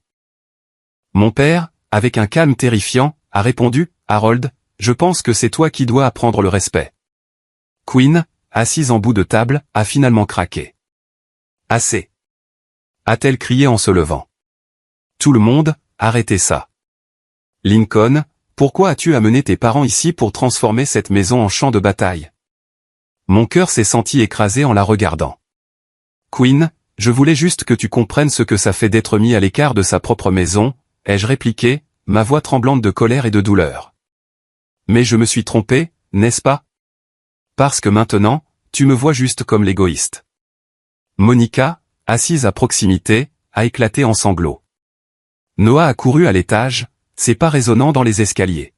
Mon père, avec un calme terrifiant, a répondu, « Harold, je pense que c'est toi qui dois apprendre le respect. » Queen, assise en bout de table, a finalement craqué. « Assez !» a-t-elle crié en se levant. Tout le monde, arrêtez ça. Lincoln, pourquoi as-tu amené tes parents ici pour transformer cette maison en champ de bataille? Mon cœur s'est senti écrasé en la regardant. Queen, je voulais juste que tu comprennes ce que ça fait d'être mis à l'écart de sa propre maison, ai-je répliqué, ma voix tremblante de colère et de douleur. Mais je me suis trompé, n'est-ce pas? Parce que maintenant, tu me vois juste comme l'égoïste. Monica, assise à proximité, a éclaté en sanglots. Noah a couru à l'étage, ses pas résonnant dans les escaliers.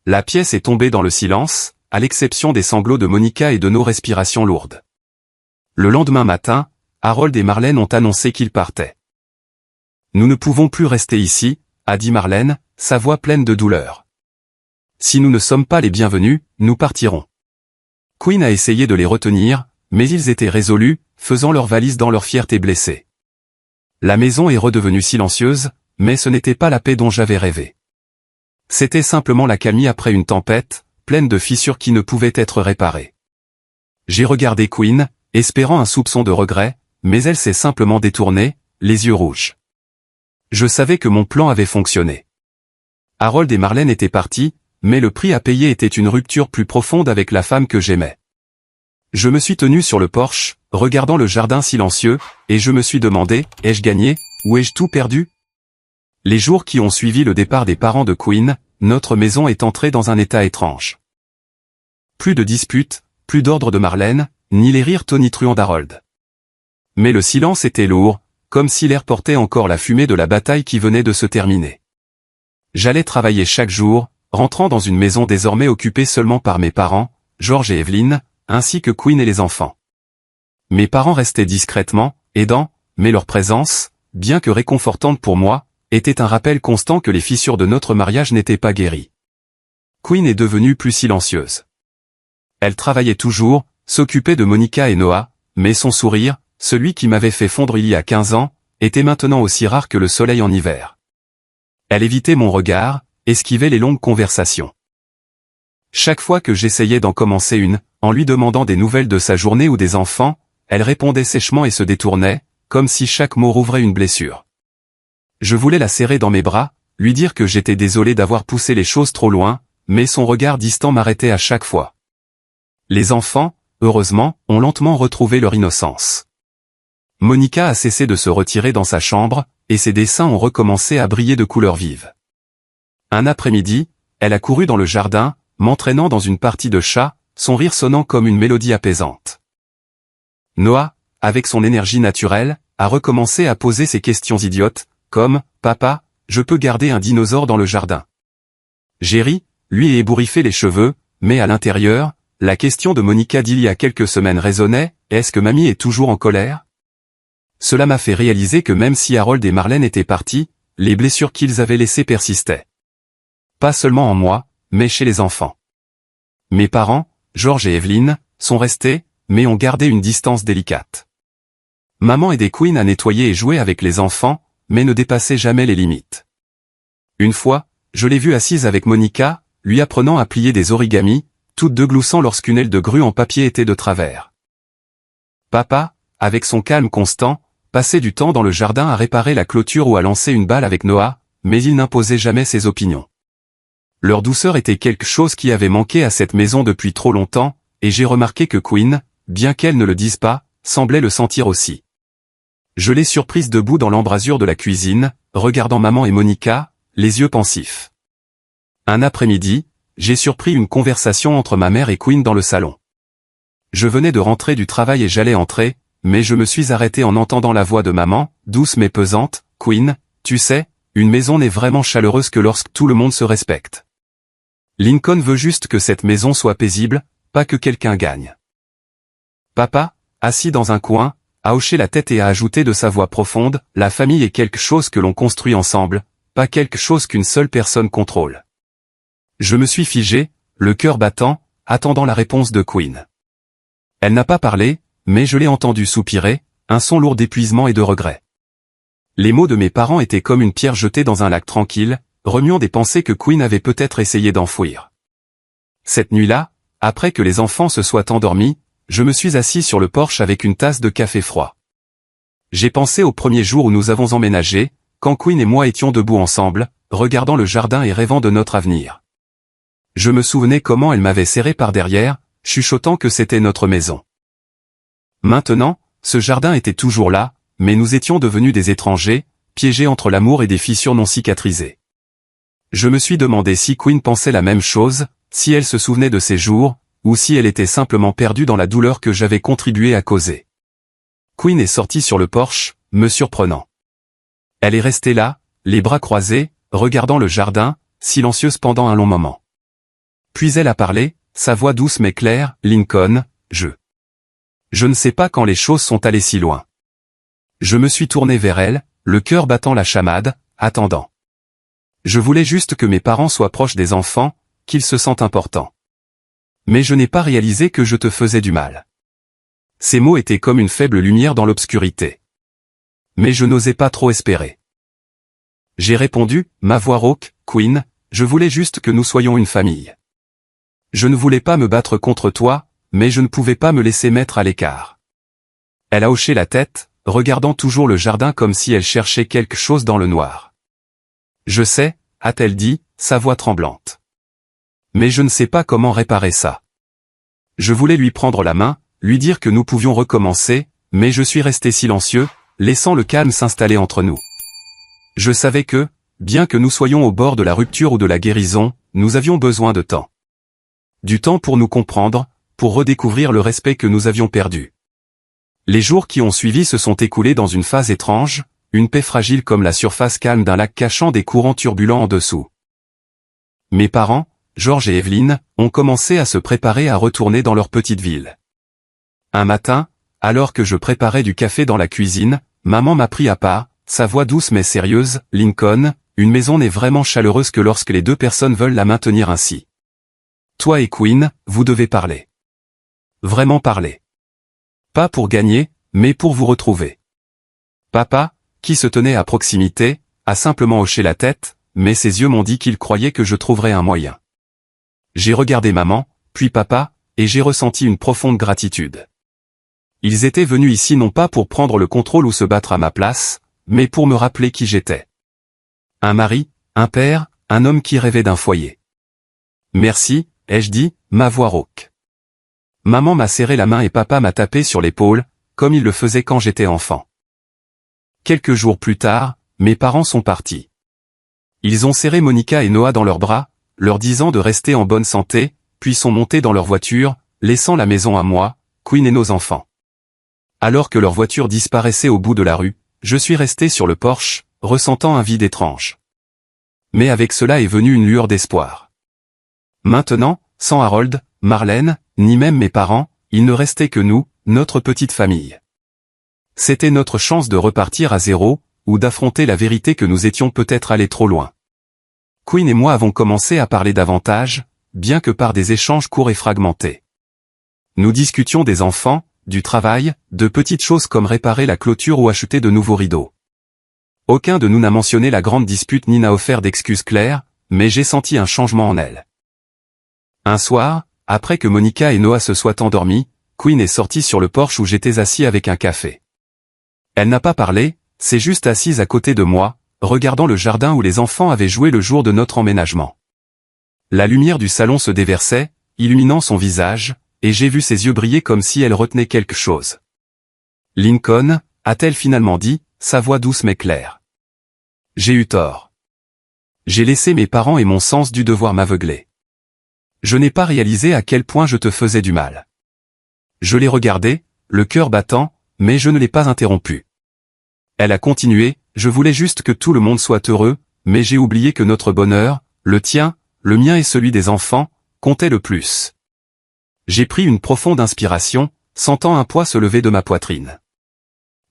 La pièce est tombée dans le silence, à l'exception des sanglots de Monica et de nos respirations lourdes. Le lendemain matin, Harold et Marlène ont annoncé qu'ils partaient. « Nous ne pouvons plus rester ici », a dit Marlène, sa voix pleine de douleur. « Si nous ne sommes pas les bienvenus, nous partirons. » Queen a essayé de les retenir, mais ils étaient résolus, faisant leurs valises dans leur fierté blessée. La maison est redevenue silencieuse, mais ce n'était pas la paix dont j'avais rêvé. C'était simplement l'accalmie après une tempête, pleine de fissures qui ne pouvaient être réparées. J'ai regardé Queen, espérant un soupçon de regret, mais elle s'est simplement détournée, les yeux rouges. Je savais que mon plan avait fonctionné. Harold et Marlène étaient partis, mais le prix à payer était une rupture plus profonde avec la femme que j'aimais. Je me suis tenu sur le porche, regardant le jardin silencieux, et je me suis demandé, ai-je gagné, ou ai-je tout perdu? Les jours qui ont suivi le départ des parents de Quinn, notre maison est entrée dans un état étrange. Plus de disputes, plus d'ordre de Marlène, ni les rires tonitruants d'Harold. Mais le silence était lourd, comme si l'air portait encore la fumée de la bataille qui venait de se terminer. J'allais travailler chaque jour, rentrant dans une maison désormais occupée seulement par mes parents, George et Evelyn, ainsi que Quinn et les enfants. Mes parents restaient discrètement, aidants, mais leur présence, bien que réconfortante pour moi, était un rappel constant que les fissures de notre mariage n'étaient pas guéries. Quinn est devenue plus silencieuse. Elle travaillait toujours, s'occupait de Monica et Noah, mais son sourire, celui qui m'avait fait fondre il y a 15 ans, était maintenant aussi rare que le soleil en hiver. Elle évitait mon regard, esquivait les longues conversations. Chaque fois que j'essayais d'en commencer une, en lui demandant des nouvelles de sa journée ou des enfants, elle répondait sèchement et se détournait, comme si chaque mot rouvrait une blessure. Je voulais la serrer dans mes bras, lui dire que j'étais désolé d'avoir poussé les choses trop loin, mais son regard distant m'arrêtait à chaque fois. Les enfants, heureusement, ont lentement retrouvé leur innocence. Monica a cessé de se retirer dans sa chambre, et ses dessins ont recommencé à briller de couleurs vives. Un après-midi, elle a couru dans le jardin, m'entraînant dans une partie de chat, son rire sonnant comme une mélodie apaisante. Noah, avec son énergie naturelle, a recommencé à poser ses questions idiotes, comme « Papa, je peux garder un dinosaure dans le jardin ?» Jerry, lui, ébouriffé les cheveux, mais à l'intérieur, la question de Monica d'il y a quelques semaines résonnait « Est-ce que mamie est toujours en colère ?» Cela m'a fait réaliser que même si Harold et Marlène étaient partis, les blessures qu'ils avaient laissées persistaient. Pas seulement en moi, mais chez les enfants. Mes parents, George et Evelyn, sont restés, mais ont gardé une distance délicate. Maman aidait Quinn à nettoyer et jouer avec les enfants, mais ne dépassait jamais les limites. Une fois, je l'ai vue assise avec Monica, lui apprenant à plier des origamis, toutes deux gloussant lorsqu'une aile de grue en papier était de travers. Papa, avec son calme constant, passait du temps dans le jardin à réparer la clôture ou à lancer une balle avec Noah, mais il n'imposait jamais ses opinions. Leur douceur était quelque chose qui avait manqué à cette maison depuis trop longtemps, et j'ai remarqué que Quinn, bien qu'elle ne le dise pas, semblait le sentir aussi. Je l'ai surprise debout dans l'embrasure de la cuisine, regardant maman et Monica, les yeux pensifs. Un après-midi, j'ai surpris une conversation entre ma mère et Quinn dans le salon. Je venais de rentrer du travail et j'allais entrer, mais je me suis arrêté en entendant la voix de maman, douce mais pesante. « Quinn, tu sais, une maison n'est vraiment chaleureuse que lorsque tout le monde se respecte. Lincoln veut juste que cette maison soit paisible, pas que quelqu'un gagne. » Papa, assis dans un coin, a hoché la tête et a ajouté de sa voix profonde, « La famille est quelque chose que l'on construit ensemble, pas quelque chose qu'une seule personne contrôle. » Je me suis figé, le cœur battant, attendant la réponse de Quinn. Elle n'a pas parlé, mais je l'ai entendu soupirer, un son lourd d'épuisement et de regret. Les mots de mes parents étaient comme une pierre jetée dans un lac tranquille, remuant des pensées que Quinn avait peut-être essayé d'enfouir. Cette nuit-là, après que les enfants se soient endormis, je me suis assis sur le porche avec une tasse de café froid. J'ai pensé au premier jour où nous avons emménagé, quand Quinn et moi étions debout ensemble, regardant le jardin et rêvant de notre avenir. Je me souvenais comment elle m'avait serré par derrière, chuchotant que c'était notre maison. Maintenant, ce jardin était toujours là, mais nous étions devenus des étrangers, piégés entre l'amour et des fissures non cicatrisées. Je me suis demandé si Quinn pensait la même chose, si elle se souvenait de ces jours, ou si elle était simplement perdue dans la douleur que j'avais contribué à causer. Quinn est sortie sur le porche, me surprenant. Elle est restée là, les bras croisés, regardant le jardin, silencieuse pendant un long moment. Puis elle a parlé, sa voix douce mais claire, « Lincoln, je ne sais pas quand les choses sont allées si loin. » Je me suis tourné vers elle, le cœur battant la chamade, attendant. Je voulais juste que mes parents soient proches des enfants, qu'ils se sentent importants. Mais je n'ai pas réalisé que je te faisais du mal. Ces mots étaient comme une faible lumière dans l'obscurité. Mais je n'osais pas trop espérer. J'ai répondu, ma voix rauque, « Quinn, je voulais juste que nous soyons une famille. Je ne voulais pas me battre contre toi, mais je ne pouvais pas me laisser mettre à l'écart. » Elle a hoché la tête, regardant toujours le jardin comme si elle cherchait quelque chose dans le noir. « Je sais, » a-t-elle dit, sa voix tremblante. Mais je ne sais pas comment réparer ça. Je voulais lui prendre la main, lui dire que nous pouvions recommencer, mais je suis resté silencieux, laissant le calme s'installer entre nous. Je savais que, bien que nous soyons au bord de la rupture ou de la guérison, nous avions besoin de temps. Du temps pour nous comprendre, pour redécouvrir le respect que nous avions perdu. Les jours qui ont suivi se sont écoulés dans une phase étrange, une paix fragile comme la surface calme d'un lac cachant des courants turbulents en dessous. Mes parents, Georges et Evelyne, ont commencé à se préparer à retourner dans leur petite ville. Un matin, alors que je préparais du café dans la cuisine, maman m'a pris à part, sa voix douce mais sérieuse, « Lincoln, une maison n'est vraiment chaleureuse que lorsque les deux personnes veulent la maintenir ainsi. Toi et Quinn, vous devez parler. Vraiment parler. Pas pour gagner, mais pour vous retrouver. » Papa, qui se tenait à proximité, a simplement hoché la tête, mais ses yeux m'ont dit qu'il croyait que je trouverais un moyen. J'ai regardé maman, puis papa, et j'ai ressenti une profonde gratitude. Ils étaient venus ici non pas pour prendre le contrôle ou se battre à ma place, mais pour me rappeler qui j'étais. Un mari, un père, un homme qui rêvait d'un foyer. Merci, ai-je dit, ma voix rauque. Maman m'a serré la main et papa m'a tapé sur l'épaule, comme il le faisait quand j'étais enfant. Quelques jours plus tard, mes parents sont partis. Ils ont serré Monica et Noah dans leurs bras, leur disant de rester en bonne santé, puis sont montés dans leur voiture, laissant la maison à moi, Quinn et nos enfants. Alors que leur voiture disparaissait au bout de la rue, je suis resté sur le porche, ressentant un vide étrange. Mais avec cela est venue une lueur d'espoir. Maintenant, sans Harold, Marlène, ni même mes parents, il ne restait que nous, notre petite famille. C'était notre chance de repartir à zéro, ou d'affronter la vérité que nous étions peut-être allés trop loin. Quinn et moi avons commencé à parler davantage, bien que par des échanges courts et fragmentés. Nous discutions des enfants, du travail, de petites choses comme réparer la clôture ou acheter de nouveaux rideaux. Aucun de nous n'a mentionné la grande dispute ni n'a offert d'excuses claires, mais j'ai senti un changement en elle. Un soir, après que Monica et Noah se soient endormis, Quinn est sortie sur le porche où j'étais assis avec un café. Elle n'a pas parlé, s'est juste assise à côté de moi, regardant le jardin où les enfants avaient joué le jour de notre emménagement. La lumière du salon se déversait, illuminant son visage, et j'ai vu ses yeux briller comme si elle retenait quelque chose. « Lincoln », a-t-elle finalement dit, sa voix douce mais claire. J'ai eu tort. J'ai laissé mes parents et mon sens du devoir m'aveugler. Je n'ai pas réalisé à quel point je te faisais du mal. Je l'ai regardé, le cœur battant, mais je ne l'ai pas interrompu. Elle a continué, je voulais juste que tout le monde soit heureux, mais j'ai oublié que notre bonheur, le tien, le mien et celui des enfants, comptait le plus. J'ai pris une profonde inspiration, sentant un poids se lever de ma poitrine.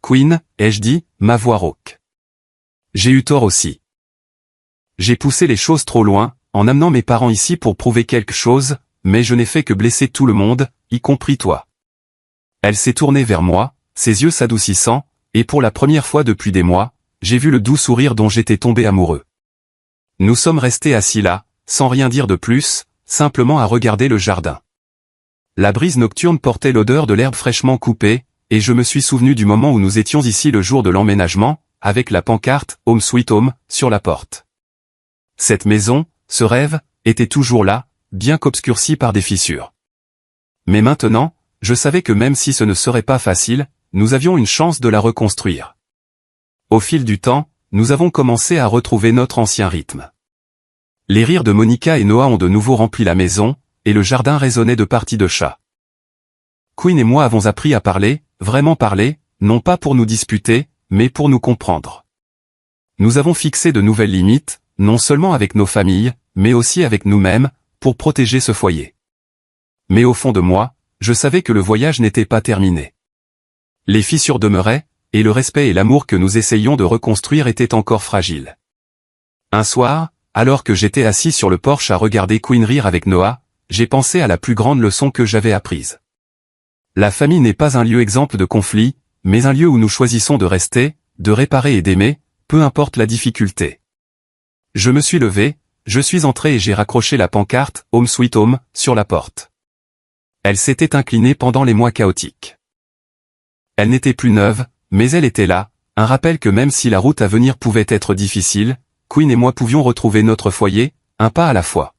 Quinn, ai-je dit, ma voix rauque. J'ai eu tort aussi. J'ai poussé les choses trop loin, en amenant mes parents ici pour prouver quelque chose, mais je n'ai fait que blesser tout le monde, y compris toi. Elle s'est tournée vers moi, ses yeux s'adoucissant, et pour la première fois depuis des mois, j'ai vu le doux sourire dont j'étais tombé amoureux. Nous sommes restés assis là, sans rien dire de plus, simplement à regarder le jardin. La brise nocturne portait l'odeur de l'herbe fraîchement coupée, et je me suis souvenu du moment où nous étions ici le jour de l'emménagement, avec la pancarte « Home Sweet Home » sur la porte. Cette maison, ce rêve, était toujours là, bien qu'obscurci par des fissures. Mais maintenant, je savais que même si ce ne serait pas facile, nous avions une chance de la reconstruire. Au fil du temps, nous avons commencé à retrouver notre ancien rythme. Les rires de Monica et Noah ont de nouveau rempli la maison, et le jardin résonnait de parties de chats. Quinn et moi avons appris à parler, vraiment parler, non pas pour nous disputer, mais pour nous comprendre. Nous avons fixé de nouvelles limites, non seulement avec nos familles, mais aussi avec nous-mêmes, pour protéger ce foyer. Mais au fond de moi, je savais que le voyage n'était pas terminé. Les fissures demeuraient, et le respect et l'amour que nous essayions de reconstruire étaient encore fragiles. Un soir, alors que j'étais assis sur le porche à regarder Quinn rire avec Noah, j'ai pensé à la plus grande leçon que j'avais apprise. La famille n'est pas un lieu exempt de conflits, mais un lieu où nous choisissons de rester, de réparer et d'aimer, peu importe la difficulté. Je me suis levé, je suis entré et j'ai raccroché la pancarte « Home Sweet Home » sur la porte. Elle s'était inclinée pendant les mois chaotiques. Elle n'était plus neuve, mais elle était là, un rappel que même si la route à venir pouvait être difficile, Quinn et moi pouvions retrouver notre foyer, un pas à la fois.